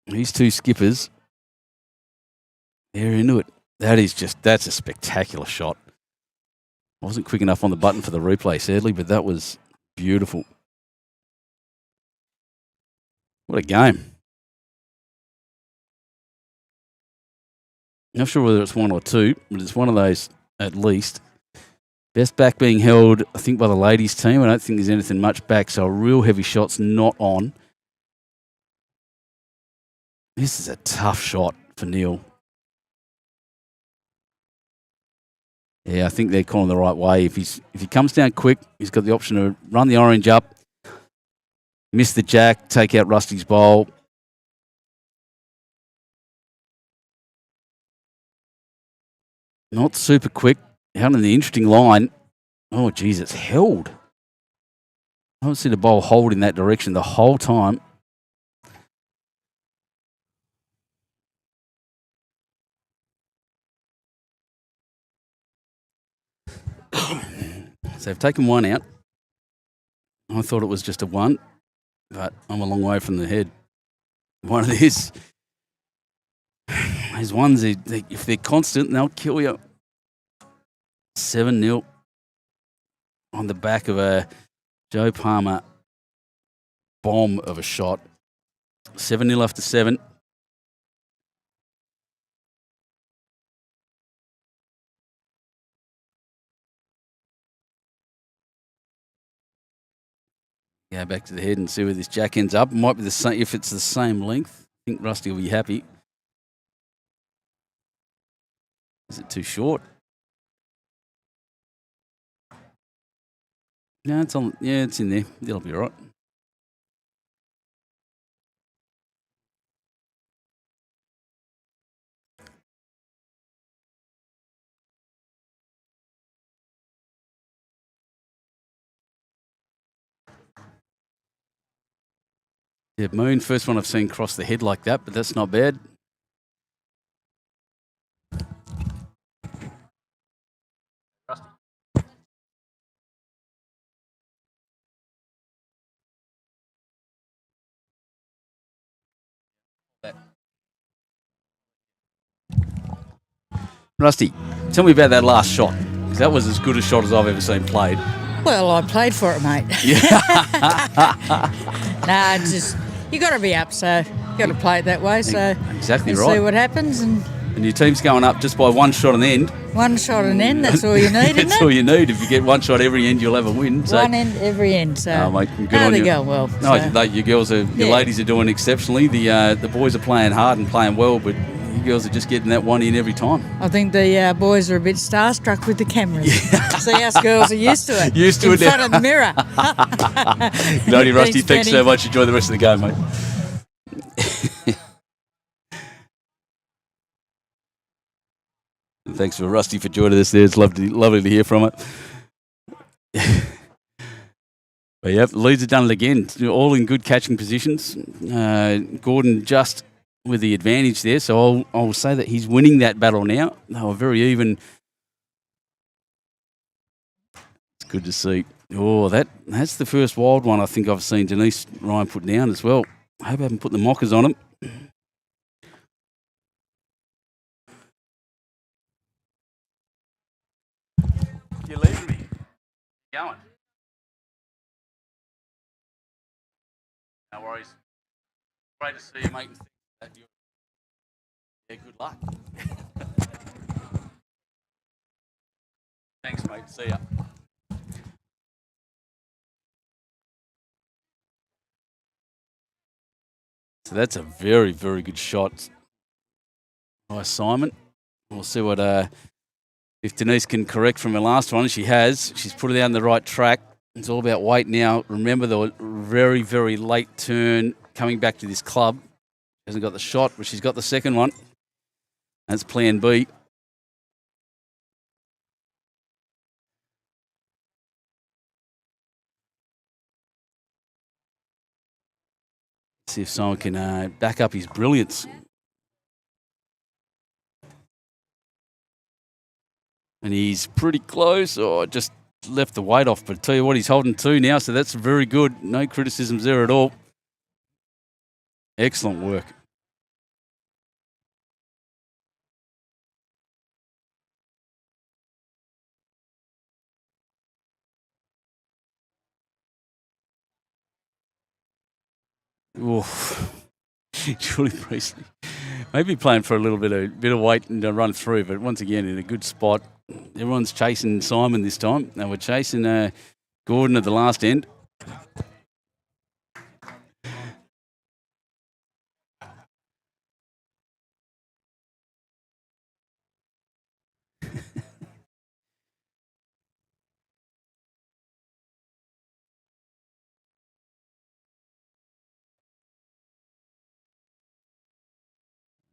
These two skippers, they're into it. That's a spectacular shot. I wasn't quick enough on the button for the replay, sadly, but that was beautiful. What a game. Not sure whether it's one or two, but it's one of those at least. Best back being held, I think, by the ladies' team. I don't think there's anything much back, so a real heavy shot's not on. This is a tough shot for Neil. Yeah, I think they're calling the right way. If he comes down quick, he's got the option to run the orange up, miss the jack, take out Rusty's bowl. Not super quick. Out in the interesting line. Oh, geez, it's held. I haven't seen the bowl hold in that direction the whole time. So they've taken one out. I thought it was just a one, but I'm a long way from the head. One of these ones, if they're constant, they'll kill you. 7-0 on the back of a Joe Palmer bomb of a shot. 7-0 after 7. Go back to the head and see where this jack ends up. It might be the same if it's the same length. I think Rusty will be happy. Is it too short? No, it's on. Yeah, it's in there. It'll be all right. Yeah, Moon, first one I've seen cross the head like that, but that's not bad. Rusty, tell me about that last shot, because that was as good a shot as I've ever seen played. Well, I played for it, mate. Yeah. Nah, it's just, you got to be up, so you got to play it that way. So Exactly let's right. see what happens. And And your team's going up just by one shot on the end. one shot an end, that's all you need, isn't That's it? all you need. If you get one shot every end, you'll have a win. So, One end, every end. So oh, mate, good no, on they're you. going well. No, so. your girls are, your Yeah. ladies are doing exceptionally. The boys are playing hard and playing well, but you girls are just getting that one in every time. I think the boys are a bit starstruck with the cameras. See, us girls are used to it. Used to in it now. front of the mirror. Good on you, Rusty. Thanks so Benny. much. Enjoy the rest of the game, mate. Thanks for Rusty for joining us there. It's lovely to hear from it. But yep, Leeds have done it again. All in good catching positions. Gordon just with the advantage there, so I'll say that he's winning that battle now. They were very even. It's good to see. Oh, that's the first wild one I think I've seen Denise Ryan put down as well. I hope I haven't put the mockers on him. You're leaving me. Going. No worries. Great to see you, mate. Yeah, good luck. Thanks, mate. See ya. So that's a very, very good shot by Simon. We'll see what if Denise can correct from her last one. She has. She's put it down the right track. It's all about weight now. Remember the very, very late turn coming back to this club. Hasn't got the shot, but she's got the second one. That's plan B. see if someone can back up his brilliance. And he's pretty close. Oh, just left the weight off. But I tell you what, he's holding 2 now, so that's very good. No criticisms there at all. Excellent work. Oof. Julie Priestley. Maybe playing for a little bit of weight and run through, but once again in a good spot. Everyone's chasing Simon this time. Now we're chasing Gordon at the last end.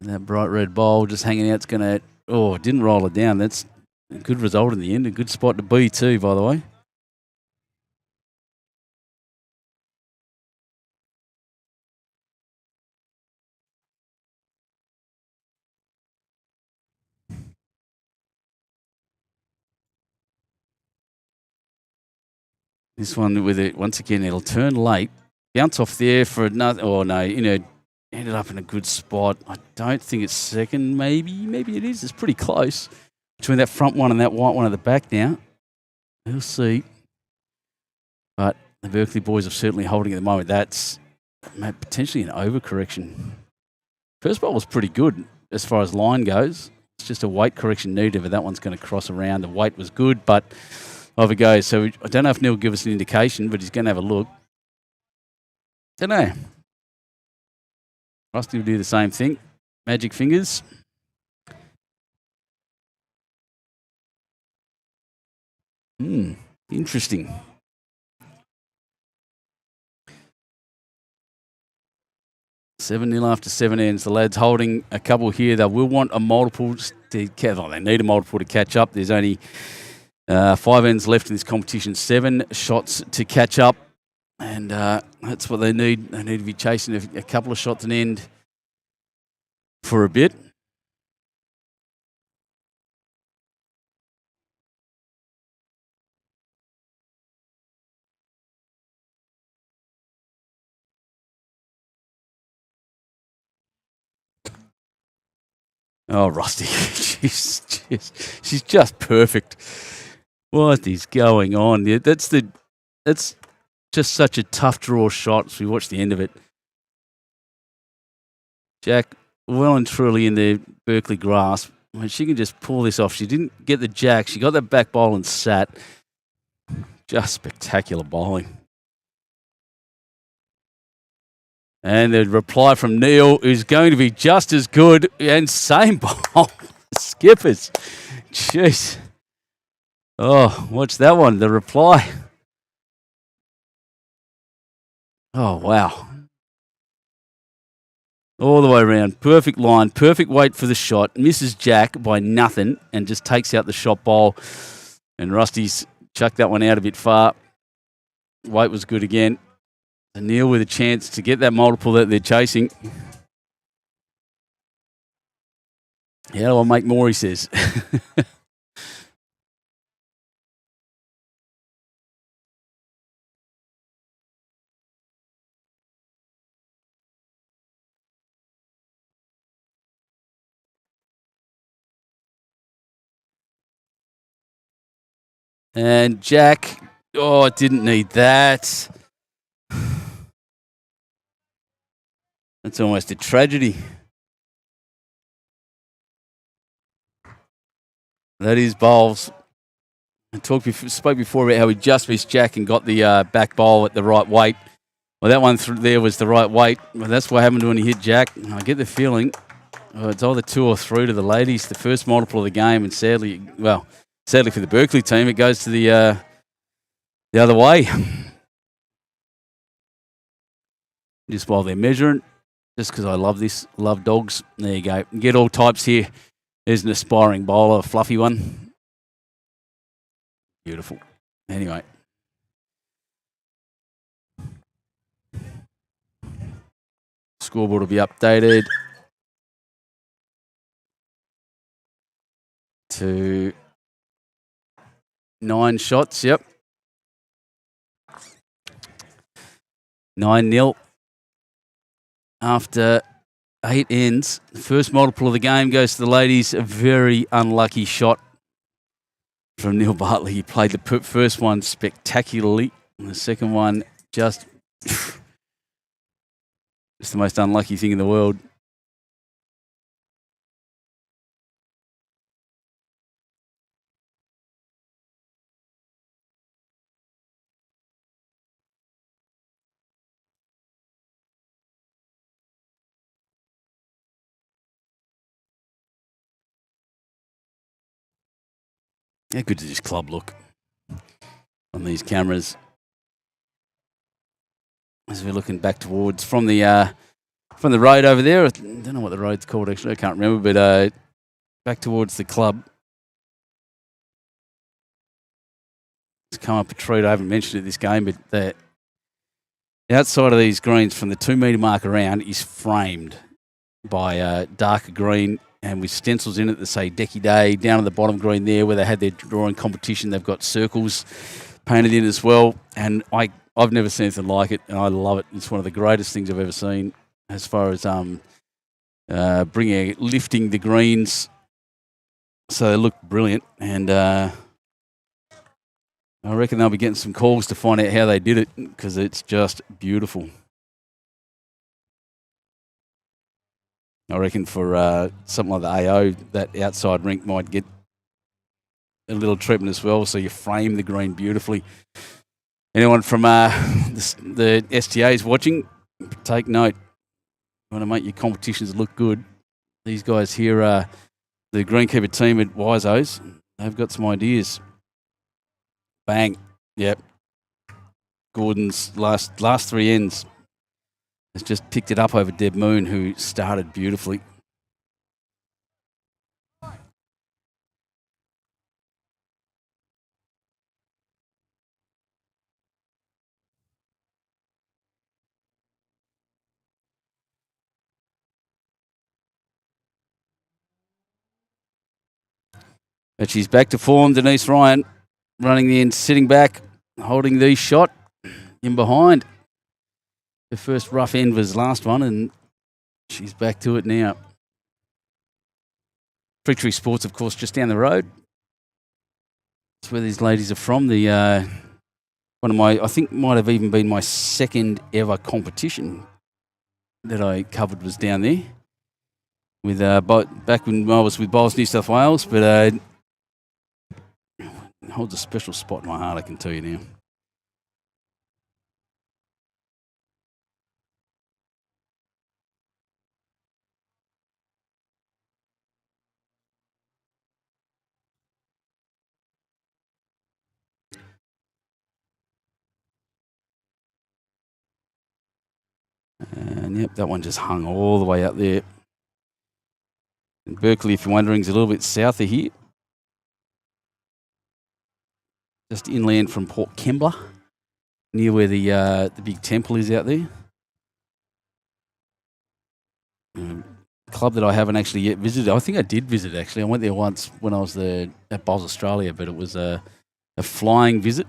That bright red bowl just hanging out. It's going to... Oh, didn't roll it down. That's a good result in the end. A good spot to be too, by the way. This one with it, once again, it'll turn late. Bounce off there for another... Oh, no, ended up in a good spot. I don't think it's second, maybe. Maybe it is. It's pretty close between that front one and that white one at the back now. We'll see. But the Berkeley boys are certainly holding at the moment. That's potentially an overcorrection. First ball was pretty good as far as line goes. It's just a weight correction needed, but that one's going to cross around. The weight was good, but off it goes. So I don't know if Neil will give us an indication, but he's going to have a look. Don't know. Rusty will do the same thing. Magic fingers. Interesting. Seven 0 after 7 ends. The lads holding a couple here. They will want a multiple to they need a multiple to catch up. There's only 5 ends left in this competition. 7 shots to catch up. And that's what they need. They need to be chasing a couple of shots an end for a bit. Oh, Rusty. she's just perfect. What is going on? Yeah, that's just such a tough draw shot as we watch the end of it. Jack, well and truly in the Berkeley grasp. When she can just pull this off. She didn't get the jack. She got that back bowl and sat. Just spectacular bowling. And the reply from Neil is going to be just as good and same bowl. Skippers. Jeez. Oh, watch that one. The reply. Oh, wow. All the way around. Perfect line. Perfect weight for the shot. Misses Jack by nothing and just takes out the shot bowl. And Rusty's chucked that one out a bit far. Weight was good again. And Neil with a chance to get that multiple that they're chasing. Yeah, I'll make more, he says. And Jack, oh, didn't need that. That's almost a tragedy. That is bowls. I spoke before about how he just missed Jack and got the back bowl at the right weight. Well, that one through there was the right weight. Well, that's what happened when he hit Jack. I get the feeling it's either 2 or 3 to the ladies. The first multiple of the game, and sadly for the Berkeley team, it goes to the other way. Just while they're measuring. Just because I love dogs. There you go. Get all types here. There's an aspiring bowler, a fluffy one. Beautiful. Anyway. scoreboard will be updated to 9 shots. Yep. 9-0 after 8 ends. The first multiple of the game goes to the ladies. A very unlucky shot from Neil Bartley. He played the first one spectacularly. And the second one just the most unlucky thing in the world. How good does this club look on these cameras? As we're looking back towards from the road over there. I don't know what the road's called actually. I can't remember, but back towards the club. It's come up a treat. I haven't mentioned it this game, but the outside of these greens from the 2 metre mark around is framed by darker green and with stencils in it that say Decky Day. Down at the bottom green there where they had their drawing competition, they've got circles painted in as well. And I've never seen anything like it, and I love it. It's one of the greatest things I've ever seen as far as lifting the greens so they look brilliant. And I reckon they'll be getting some calls to find out how they did it because it's just beautiful. I reckon for something like the AO, that outside rink might get a little treatment as well, so you frame the green beautifully. Anyone from the STAs watching, take note. You want to make your competitions look good. These guys here, the greenkeeper team at Wisos, they've got some ideas. Bang. Yep. Gordon's last 3 ends has just picked it up over Deb Moon, who started beautifully. But she's back to form. Denise Ryan running the end, sitting back, holding the shot in behind. The first rough end was last one, and she's back to it now. Victory Sports, of course, just down the road. That's where these ladies are from. The one of my, I think, might have even been my second ever competition that I covered was down there. With back when I was with Bowls New South Wales, but it holds a special spot in my heart, I can tell you now. And yep, that one just hung all the way up there. And Berkeley, if you're wondering, is a little bit south of here. Just inland from Port Kembla, near where the big temple is out there. Club that I haven't actually yet visited. I think I did visit actually. I went there once when I was there at Bowls Australia, but it was a flying visit.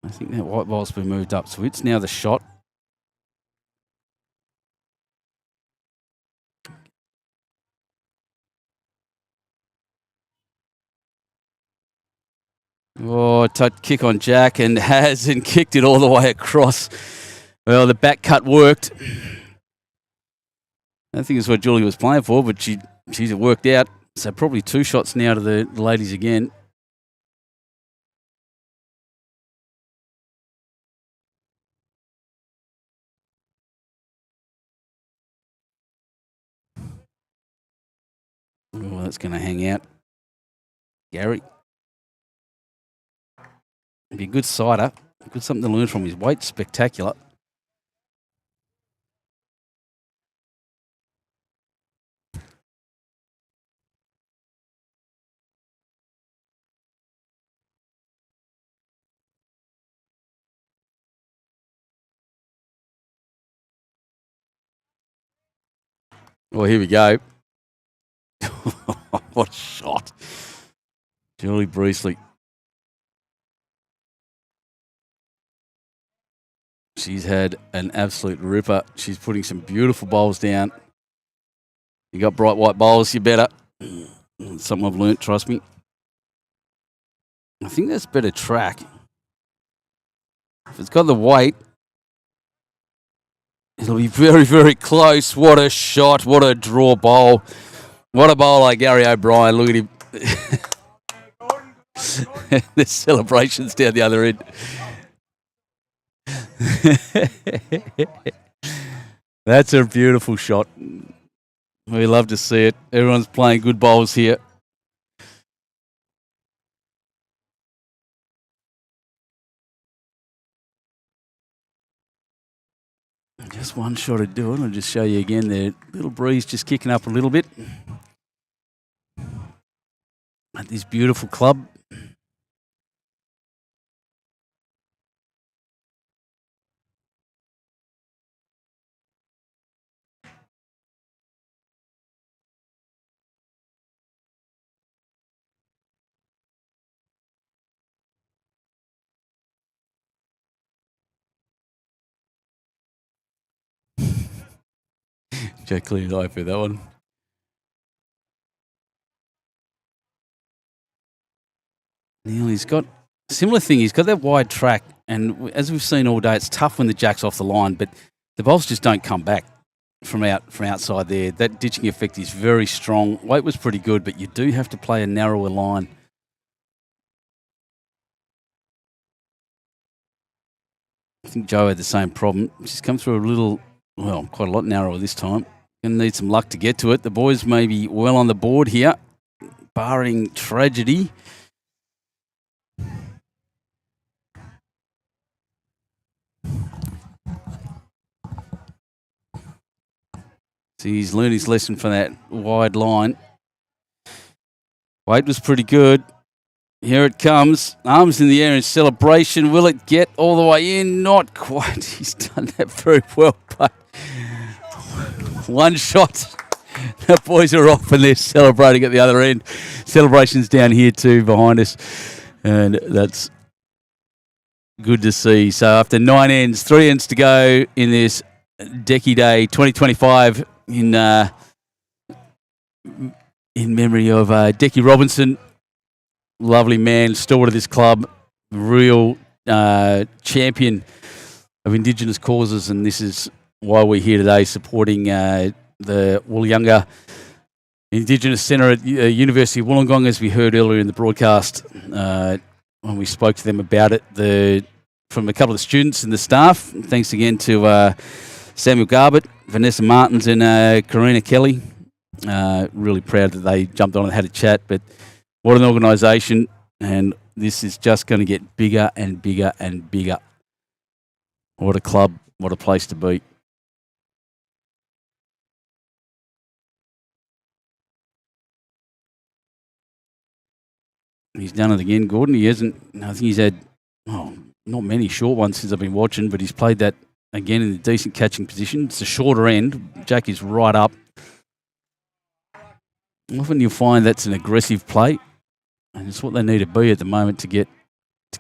I think that white ball's been moved up, so it's now the shot. Oh, kick on Jack, and has and kicked it all the way across. Well, the back cut worked. I think it's what Julie was playing for, but she's worked out. So probably 2 shots now to the ladies again. Oh, that's going to hang out. Gary. Be a good sider. Good something to learn from his weight. Spectacular. Well, here we go. What a shot. Julie Breesley. She's had an absolute ripper. She's putting some beautiful bowls down. You got bright white bowls, you better. Something I've learnt, trust me. I think that's better track. If it's got the weight, it'll be very, very close. What a shot. What a draw bowl. What a bowl like Gary O'Brien. Look at him. The celebrations down the other end. That's a beautiful shot. We love to see it. Everyone's playing good bowls here. Just one shot to do it. I'll just show you again there. Little breeze just kicking up a little bit. At this beautiful club. Jack cleared eye for that one. Neil, he's got a similar thing. He's got that wide track, and as we've seen all day, it's tough when the jack's off the line, but the bowls just don't come back from outside there. That ditching effect is very strong. Weight was pretty good, but you do have to play a narrower line. I think Joe had the same problem. She's come through a little, well, quite a lot narrower this time. Going to need some luck to get to it. The boys may be well on the board here, barring tragedy. So he's learned his lesson from that wide line. Weight was pretty good. Here it comes. Arms in the air in celebration. Will it get all the way in? Not quite. He's done that very well, but one shot. The boys are off and they're celebrating at the other end. Celebrations down here too behind us. And that's good to see. So after 9 ends, 3 ends to go in this Decky Day 2025 in memory of Decky Robinson. Lovely man, stalwart of this club, real champion of Indigenous causes, and this is why we're here today supporting the WOOLYUNGAH Indigenous Centre at University of Wollongong, as we heard earlier in the broadcast when we spoke to them about it, from a couple of the students and the staff. Thanks again to Samuel Garbett, Vanessa Martins and Karina Kelly. Really proud that they jumped on and had a chat, but what an organisation, and this is just going to get bigger and bigger and bigger. What a club, what a place to be. He's done it again, Gordon. He hasn't, I think he's had, not many short ones since I've been watching, but he's played that again in a decent catching position. It's a shorter end. Jack is right up. Often you'll find that's an aggressive play, and it's what they need to be at the moment to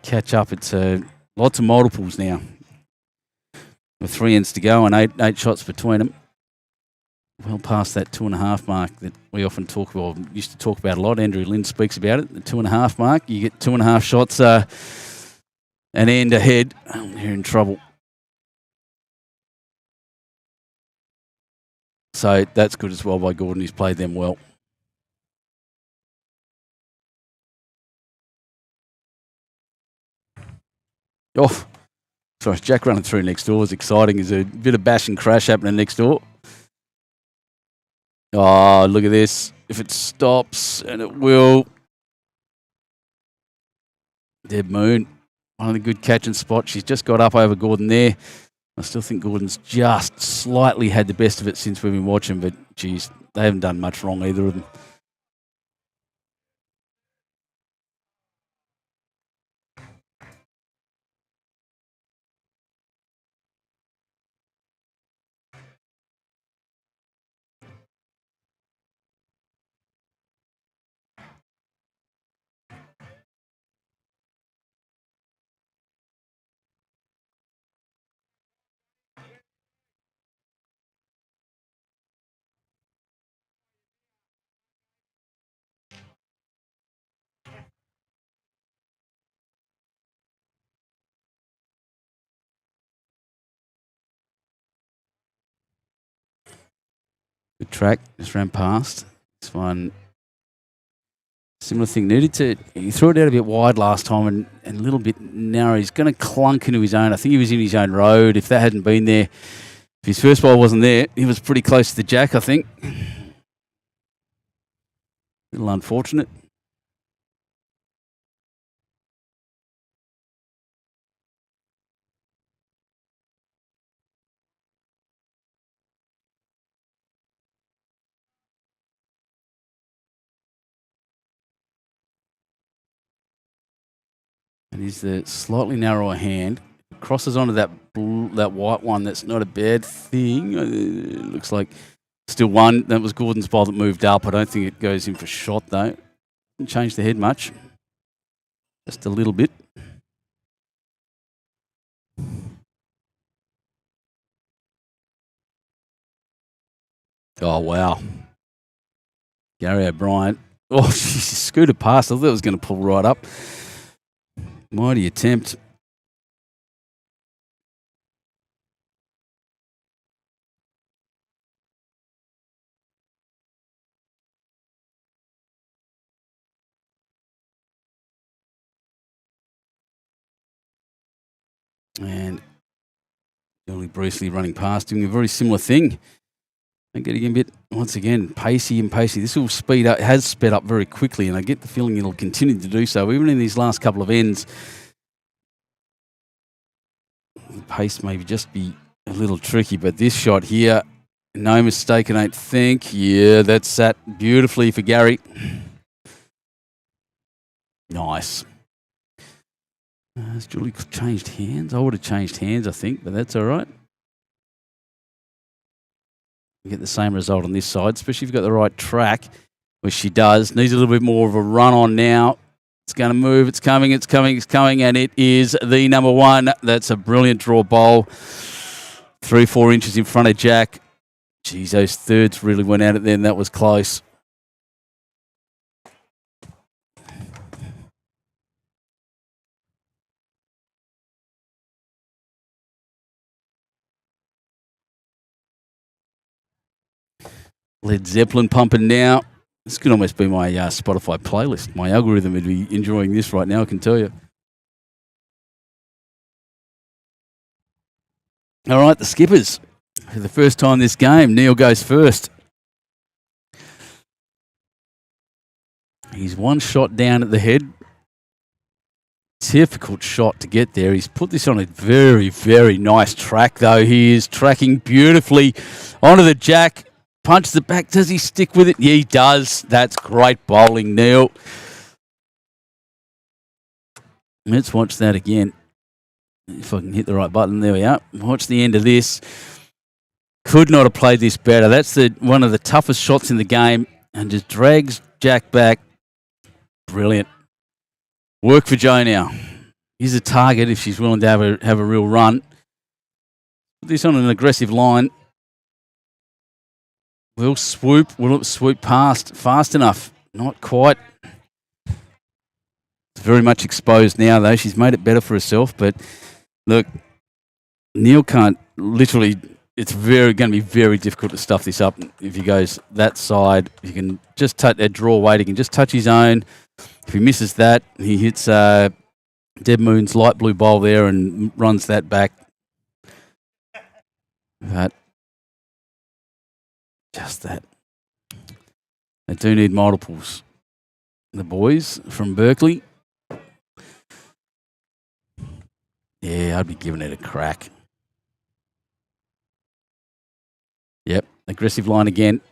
catch up. It's lots of multiples now. With 3 ends to go and eight shots between them. Well past that 2.5 mark that we often talk about, used to talk about a lot. Andrew Lynn speaks about it, the 2.5 mark. You get 2.5 shots an end ahead, you're in trouble. So that's good as well by Gordon. He's played them well. Oh, sorry, Jack running through next door is exciting. There's a bit of bash and crash happening next door. Oh, look at this. If it stops, and it will. Deb Moon, one of the good catching spots. She's just got up over Gordon there. I still think Gordon's just slightly had the best of it since we've been watching, but geez, they haven't done much wrong, either of them. Good track. Just ran past. This one, similar thing. He threw it out a bit wide last time and a little bit narrow. He's going to clunk into his own. I think he was in his own road. If that hadn't been there, if his first ball wasn't there, he was pretty close to the jack, I think. A little unfortunate. And he's the slightly narrower hand. Crosses onto that white one. That's not a bad thing. It looks like still one. That was Gordon's ball that moved up. I don't think it goes in for shot, though. Didn't change the head much. Just a little bit. Oh, wow. Gary O'Brien. Oh, she scooted past. I thought it was going to pull right up. Mighty attempt. And Julie Brucely running past, doing a very similar thing. And getting a bit, once again, pacey and pacey. This will speed up, has sped up very quickly, and I get the feeling it'll continue to do so. Even in these last couple of ends, the pace may just be a little tricky, but this shot here, no mistake, I don't think. Yeah, that's sat beautifully for Gary. Nice. Has Julie changed hands? I would have changed hands, I think, but that's all right. You get the same result on this side, especially if you've got the right track, which she does. Needs a little bit more of a run on now. It's going to move. It's coming. It's coming. It's coming. And it is the number one. That's a brilliant draw bowl. 3-4 inches in front of Jack. Geez, those thirds really went at it then. That was close. Led Zeppelin pumping now. This could almost be my Spotify playlist. My algorithm would be enjoying this right now, I can tell you. All right, the skippers. For the first time this game, Neil goes first. He's one shot down at the head. Difficult shot to get there. He's put this on a very, very nice track, though. He is tracking beautifully onto the jack. Punches it back. Does he stick with it? Yeah, he does. That's great bowling, Neil. Let's watch that again. If I can hit the right button. There we are. Watch the end of this. Could not have played this better. That's one of the toughest shots in the game. And just drags Jack back. Brilliant. Work for Jo now. Here's a target if she's willing to have a real run. Put this on an aggressive line. Will it swoop past fast enough? Not quite. It's very much exposed now, though. She's made it better for herself. But, look, Neil can't literally... It's going to be very difficult to stuff this up. If he goes that side, he can just touch that draw weight. He can just touch his own. If he misses that, he hits Deb Moon's light blue bowl there and runs that back. But... just that. They do need multiples. The boys from Berkeley. Yeah, I'd be giving it a crack. Yep, aggressive line again.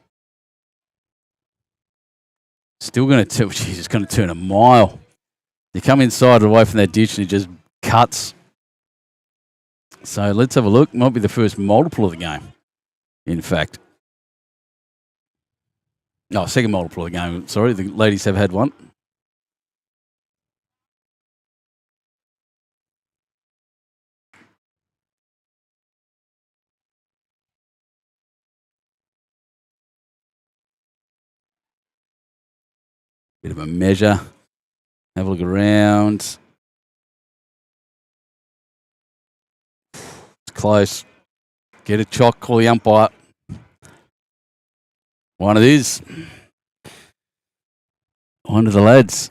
Still going to, geez, it's going to turn a mile. You come inside or away from that ditch and it just cuts. So let's have a look. Might be the first multiple of the game, in fact. Oh, second multiple of the game. Sorry, the ladies have had one. Bit of a measure. Have a look around. It's close. Get a chock, call the umpire. One it is. One of the lads.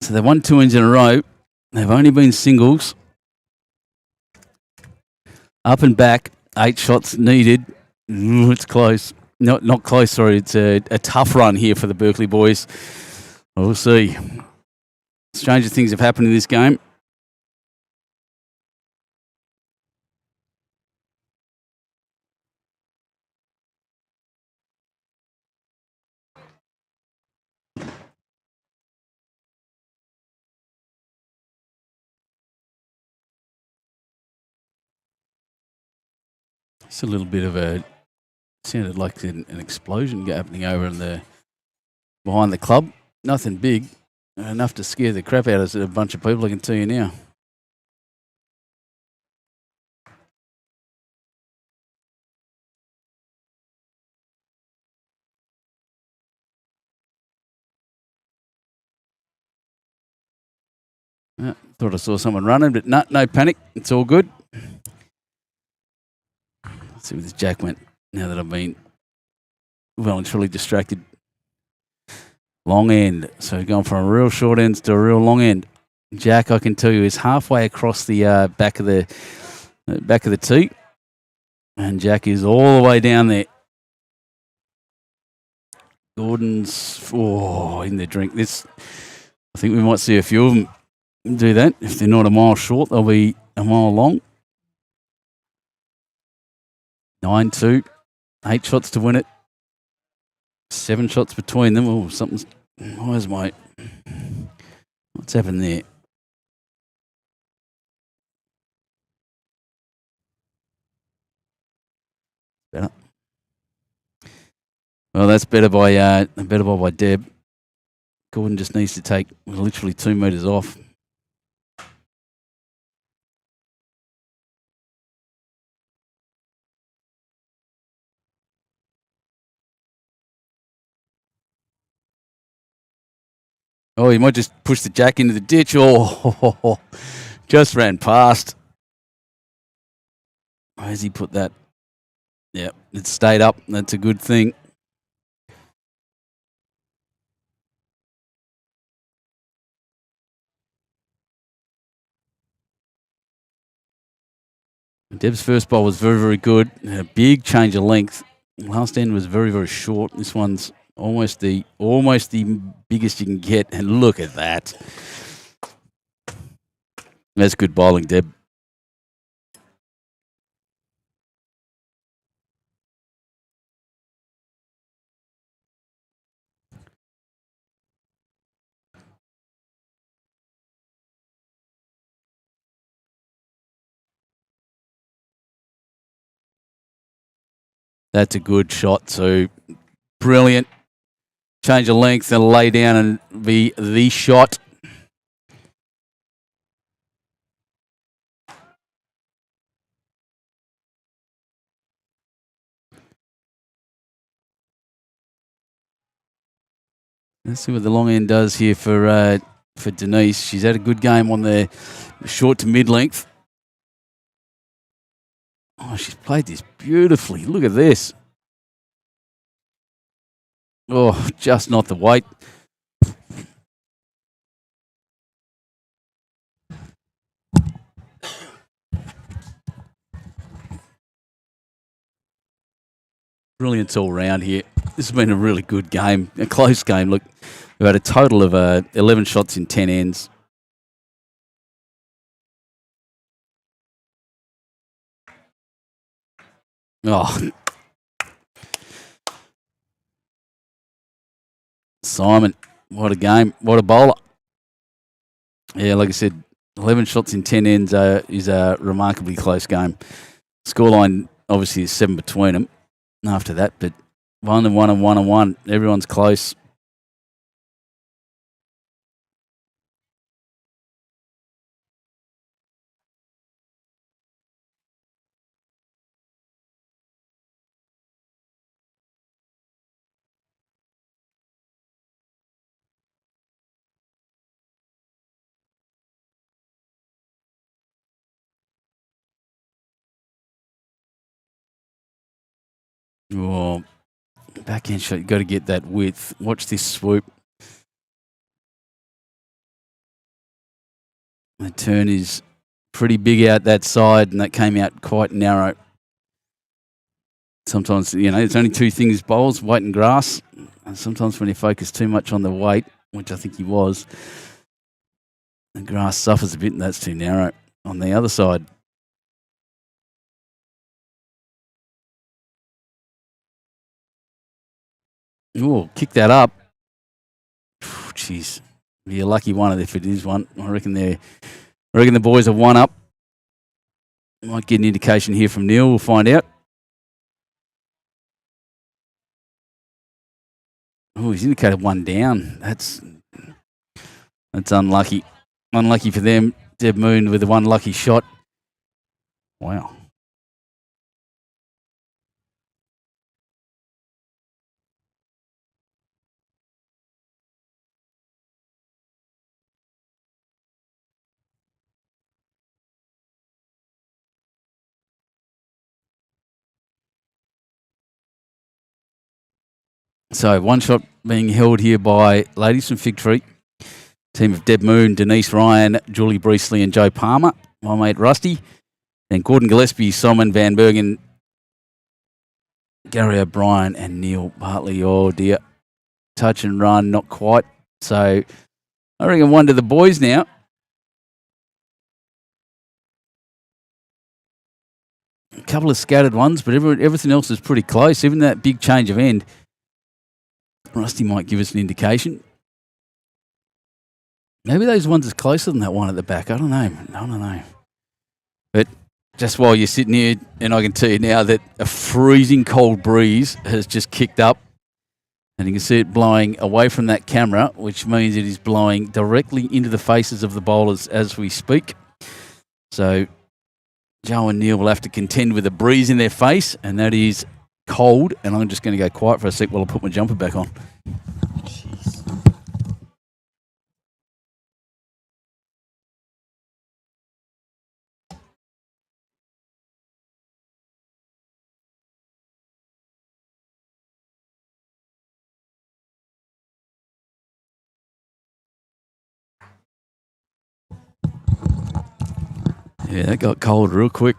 So they've won 2 ends in a row. They've only been singles. Up and back. 8 shots needed. Ooh, it's close. Not close, sorry. It's a tough run here for the Berkeley boys. We'll see. Stranger things have happened in this game. It's a little bit of a... Sounded like an explosion happening over in the behind the club. Nothing big. Enough to scare the crap out of a bunch of people, I can tell you now. Thought I saw someone running, but no panic. It's all good. Let's see where this Jack went now that I've been well and truly distracted. Long end. So going from a real short end to a real long end. Jack, I can tell you, is halfway across the back of the tee. And Jack is all the way down there. Gordon's in the drink. I think we might see a few of them do that. If they're not a mile short, they'll be a mile long. 9-2, 8 shots to win it. 7 shots between them. Oh, something's... Where's my... What's happened there? Better. Well, that's better by Deb. Gordon just needs to take literally 2 metres off. Oh, he might just push the Jack into the ditch. Oh, just ran past. Where's he put that? Yep, it stayed up. That's a good thing. Deb's first bowl was very, very good. A big change of length. Last end was very, very short. This one's almost the biggest you can get. And look at that. That's good bowling, Deb. That's a good shot too. Brilliant. Change of length and lay down and be the shot. Let's see what the long end does here for Denise. She's had a good game on the short to mid length. Oh, she's played this beautifully. Look at this. Oh, just not the weight. Brilliant all round here. This has been a really good game, a close game. Look, we've had a total of 11 shots in 10 ends. Oh, Simon, what a game. What a bowler. Yeah, like I said, 11 shots in 10 ends is a remarkably close game. Scoreline obviously is 7 between them after that, but 1 and 1 and 1 and 1. Everyone's close. Oh, Backhand shot, you've got to get that width. Watch this swoop. The turn is pretty big out that side, and that came out quite narrow. Sometimes, there's only two things, bowls, weight and grass. And sometimes when you focus too much on the weight, which I think he was, the grass suffers a bit, and that's too narrow. On the other side, oh, kick that up. Jeez, be a lucky one if it is one. I reckon the boys are one up. Might get an indication here from Neil. We'll find out. Oh, he's indicated one down. That's unlucky. Unlucky for them. Deb Moon with the one lucky shot. Wow. So one shot being held here by ladies from Fig Tree. Team of Deb Moon, Denise Ryan, Julie Breesley and Joe Palmer. My mate Rusty. Then Gordon Gillespie, Simon Van Bergen, Gary O'Brien and Neil Bartley. Oh dear. Touch and run, not quite. So I reckon one to the boys now. A couple of scattered ones, but everything else is pretty close. Even that big change of end. Rusty might give us an indication. Maybe those ones are closer than that one at the back. I don't know. But just while you're sitting here, and I can tell you now that a freezing cold breeze has just kicked up. And you can see it blowing away from that camera, which means it is blowing directly into the faces of the bowlers as we speak. So Joe and Neil will have to contend with a breeze in their face, and that is cold. And I'm just going to go quiet for a sec while I put my jumper back on. Yeah, that got cold real quick.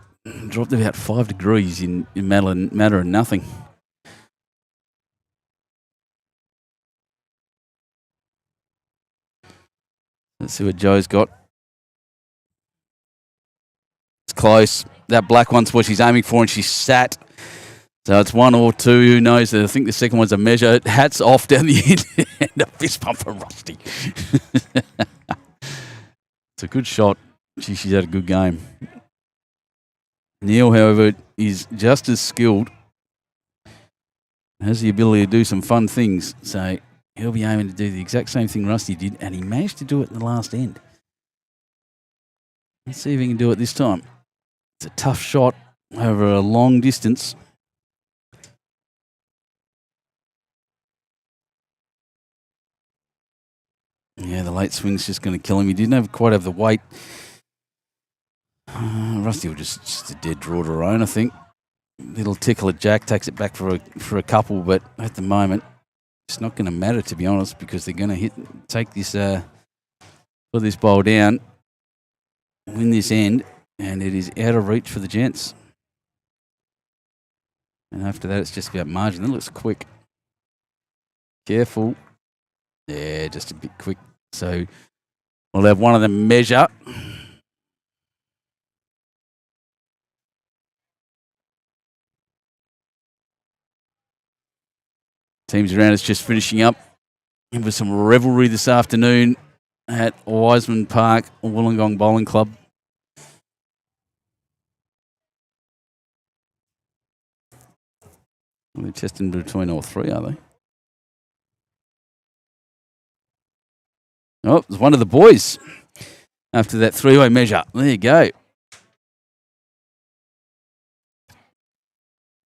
Dropped about 5 degrees in matter of nothing. Let's see what Joe's got. It's close. That black one's what she's aiming for, and she's sat. So it's one or two. Who knows? I think the second one's a measure. Hats off down the end. And a fist pump for Rusty. It's a good shot. She's had a good game. Neil, however, is just as skilled. Has the ability to do some fun things. So he'll be aiming to do the exact same thing Rusty did, and he managed to do it in the last end. Let's see if he can do it this time. It's a tough shot over a long distance. Yeah, the late swing's just going to kill him. He didn't quite have the weight. Rusty will just a dead draw to her own, I think. Little tickle at Jack, takes it back for a couple, but at the moment, it's not going to matter, to be honest, because they're going to take this, put this bowl down, win this end, and it is out of reach for the gents. And after that, it's just about margin. That looks quick. Careful. Yeah, just a bit quick. So we'll have one of them measure. Teams around us just finishing up. And with some revelry this afternoon at Wisemans Park, Wollongong Bowling Club. Well, they're testing between all three, are they? Oh, there's one of the boys after that three-way measure. There you go.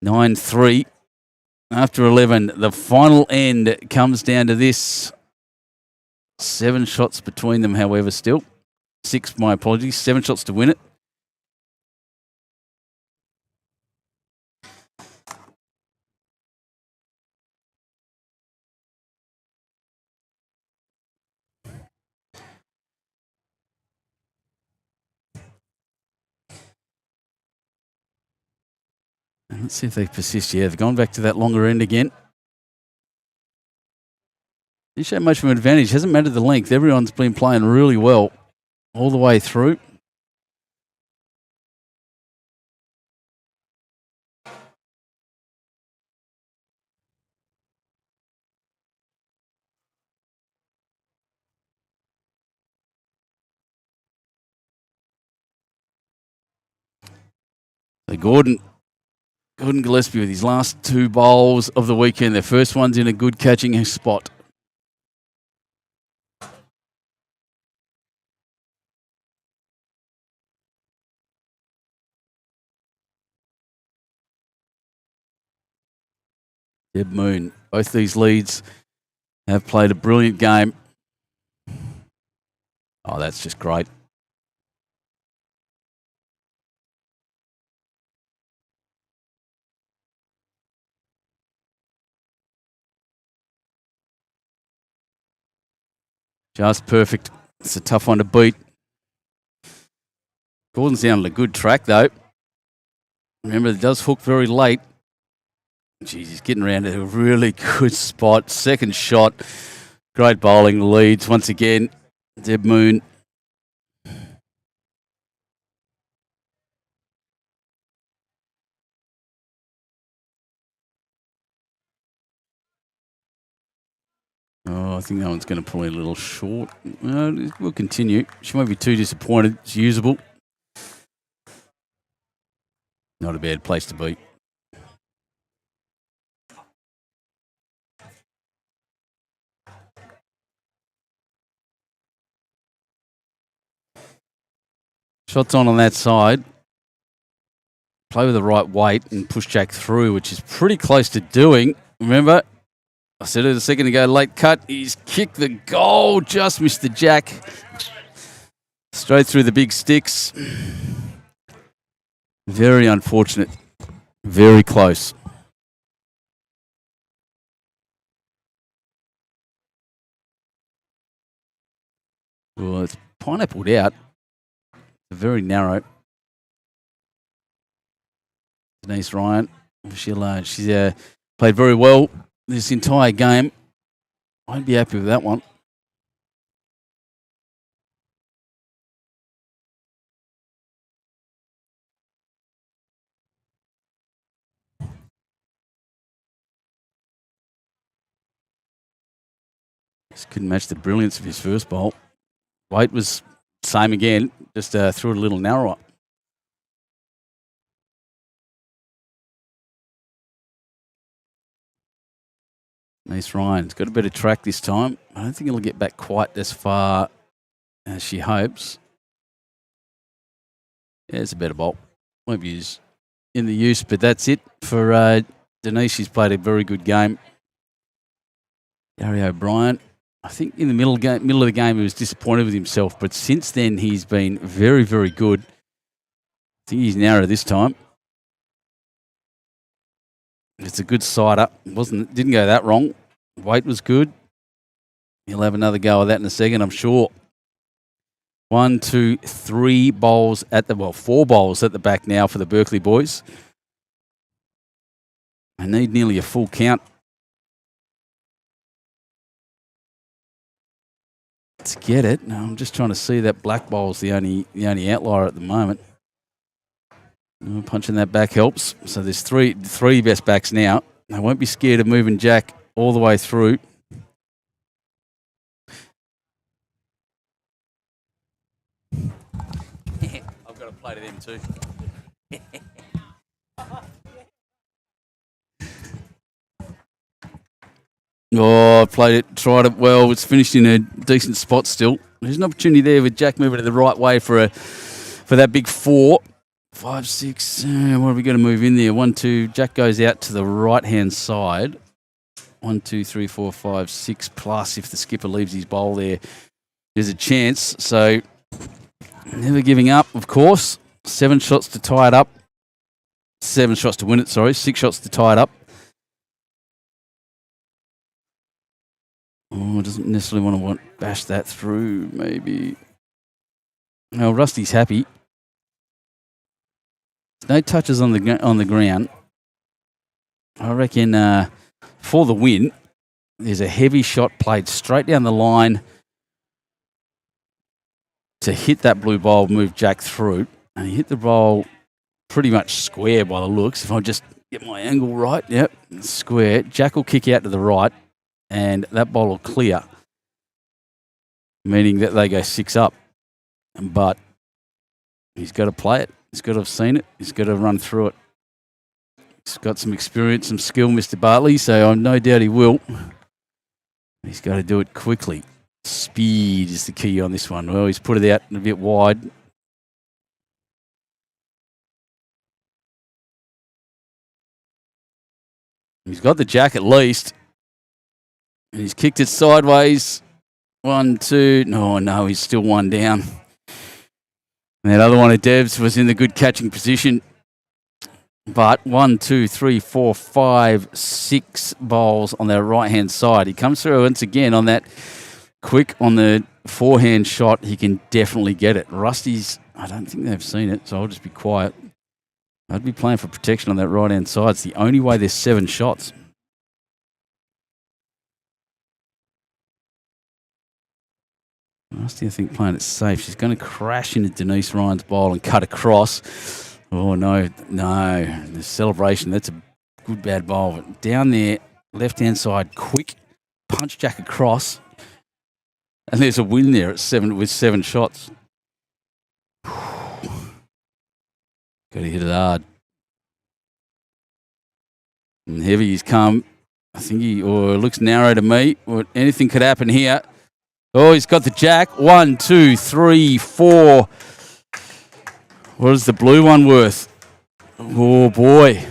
9-3 after 11. The final end comes down to this. 7 shots between them, however, still. 6, my apologies. 7 shots to win it. Let's see if they persist. Yeah, they've gone back to that longer end again. Didn't show much of an advantage. Hasn't mattered the length. Everyone's been playing really well all the way through. So Gordon Gillespie with his last 2 bowls of the weekend. Their first one's in a good catching spot. Deb Moon. Both these leads have played a brilliant game. Oh, that's just great. Just perfect. It's a tough one to beat. Gordon's down on a good track, though. Remember, it does hook very late. Jeez, he's getting around to a really good spot. Second shot. Great bowling leads once again. Deb Moon. Oh, I think that one's going to pull a little short. We'll continue. She won't be too disappointed. It's usable. Not a bad place to be. Shots on that side. Play with the right weight and push Jack through, which is pretty close to doing. Remember, I said it a second ago, late cut. He's kicked the goal, just missed the Jack. Straight through the big sticks. Very unfortunate. Very close. Well, it's pineappled out. Very narrow. Denise Ryan. She's played very well this entire game. I'd be happy with that one. Just couldn't match the brilliance of his first bowl. Weight was same again, just threw it a little narrower. Nice Ryan's got a better track this time. I don't think he'll get back quite as far as she hopes. Yeah, it's a better bowl. Won't be in the use, but that's it for Denise. She's played a very good game. Gary O'Brien, I think in the middle of the game he was disappointed with himself, but since then he's been very, very good. I think he's narrow this time. It's a good sider. Didn't go that wrong. Weight was good. He'll have another go at that in a second, I'm sure. 1, 2, 3 bowls at 4 bowls at the back now for the Berkeley boys. They need nearly a full count. To get it. No, I'm just trying to see that black bowl's the only outlier at the moment. Punching that back helps. So there's three best backs now. I won't be scared of moving Jack all the way through. I've got to play to them too. Oh, I played it, tried it well. It's finished in a decent spot still. There's an opportunity there with Jack moving to the right way for that big 4. 5, 6. What are we going to move in there? 1, 2. Jack goes out to the right-hand side. 1, 2, 3, 4, 5, 6. Plus, if the skipper leaves his bowl there, there's a chance. So, never giving up, of course. 7 shots to tie it up. 7 shots to win it, sorry. 6 shots to tie it up. Oh, doesn't necessarily want to bash that through, maybe. No, Rusty's happy. No touches on the ground. I reckon for the win, there's a heavy shot played straight down the line to hit that blue bowl, move Jack through, and he hit the bowl pretty much square by the looks. If I just get my angle right, yep, square. Jack will kick out to the right, and that bowl will clear, meaning that they go 6 up. But he's got to play it. He's got to have seen it. He's got to run through it. He's got some experience, some skill, Mr. Bartley, so I've no doubt he will. He's got to do it quickly. Speed is the key on this one. Well, he's put it out a bit wide. He's got the jack at least. And he's kicked it sideways. 1, 2. No, he's still 1 down. And that other one of Dev's was in the good catching position. But 1, 2, 3, 4, 5, 6 bowls on their right-hand side. He comes through once again on that quick on the forehand shot. He can definitely get it. Rusty's, I don't think they've seen it, so I'll just be quiet. I'd be playing for protection on that right-hand side. It's the only way there's 7 shots. Rusty, I think, playing it safe. She's going to crash into Denise Ryan's bowl and cut across. Oh, no. The celebration, that's a good bad bowl. But down there, left-hand side, quick punch Jack across. And there's a win there at 7 with 7 shots. Got to hit it hard. And heavy he's come. I think it looks narrow to me. Anything could happen here. Oh, he's got the jack. 1, 2, 3, 4. What is the blue one worth? Oh, boy.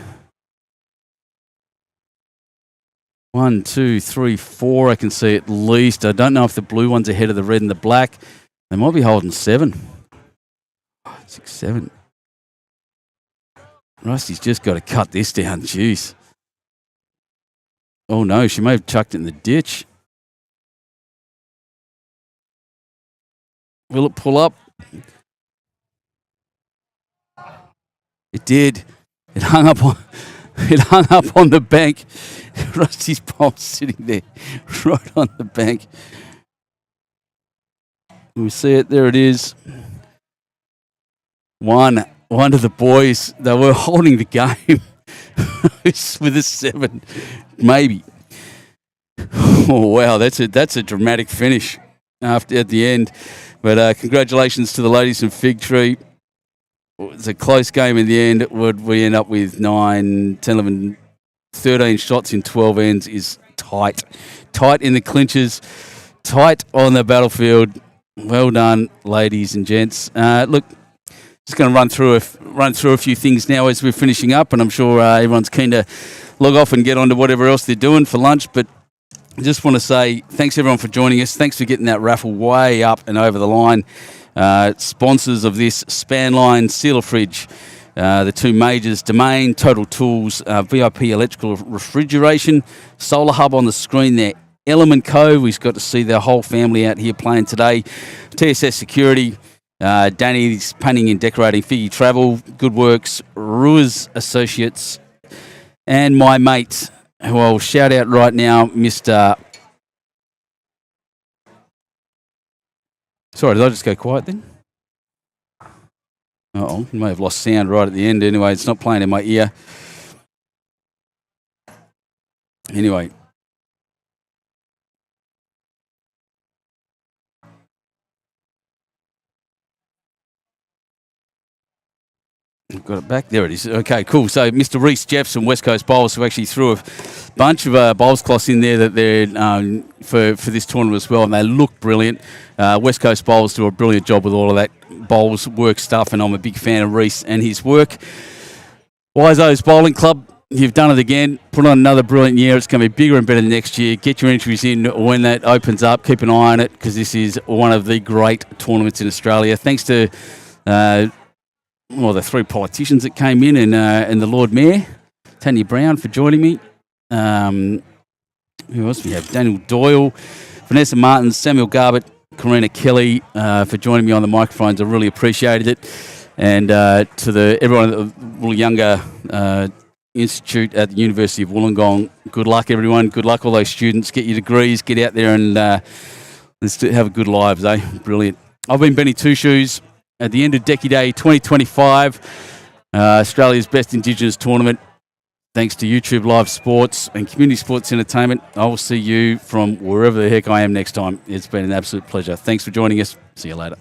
1, 2, 3, 4. I can see at least. I don't know if the blue one's ahead of the red and the black. They might be holding 7. 6, 7. Rusty's just got to cut this down. Jeez. Oh, no. She may have chucked it in the ditch. Will it pull up? It did. It hung up on the bank. Rusty's ball sitting there right on the bank. We see it. There it is. One of the boys. They were holding the game with a 7, maybe. Oh wow, that's a dramatic finish at the end. But congratulations to the ladies from Fig Tree. It was a close game in the end. We end up with 9, 10, 11, 13 shots in 12 ends is tight. Tight in the clinches, tight on the battlefield. Well done, ladies and gents. Look, just going to run through a few things now as we're finishing up, and I'm sure everyone's keen to log off and get on to whatever else they're doing for lunch. But I just want to say thanks everyone for joining us. Thanks for getting that raffle way up and over the line. Sponsors of this: Spanline, Sealer Fridge, the 2 majors, Domain, Total Tools, VIP Electrical Refrigeration, Solar Hub on the screen there, Element Co. We've got to see their whole family out here playing today. TSS Security, Danny's Painting and Decorating, Figgy Travel, Good Works, Ruiz Associates, and my mate, who I'll shout out right now, Mr. Sorry, did I just go quiet then? Uh-oh, I may have lost sound right at the end. Anyway, it's not playing in my ear. Anyway. I've got it back. There it is. Okay, cool. So Mr. Reece Jeffs from West Coast Bowls, who actually threw a bunch of bowls cloths in there that they're for this tournament as well, and they look brilliant. West Coast Bowls do a brilliant job with all of that bowls work stuff, and I'm a big fan of Reece and his work. Wiseman's Bowling Club, you've done it again. Put on another brilliant year. It's going to be bigger and better next year. Get your entries in when that opens up. Keep an eye on it, because this is one of the great tournaments in Australia. Thanks to the 3 politicians that came in and the Lord Mayor, Tanya Brown, for joining me. Who else we have? Daniel Doyle, Vanessa Martins, Samuel Garbutt, Karina Kelly for joining me on the microphones. I really appreciated it. And to everyone at the WOOLYUNGAH Institute at the University of Wollongong. Good luck, everyone. Good luck, all those students. Get your degrees. Get out there and let's have a good lives, eh? Brilliant. I've been Benny Two Shoes. At the end of Decky Day 2025, Australia's best Indigenous tournament. Thanks to YouTube Live Sports and Community Sports Entertainment. I will see you from wherever the heck I am next time. It's been an absolute pleasure. Thanks for joining us. See you later.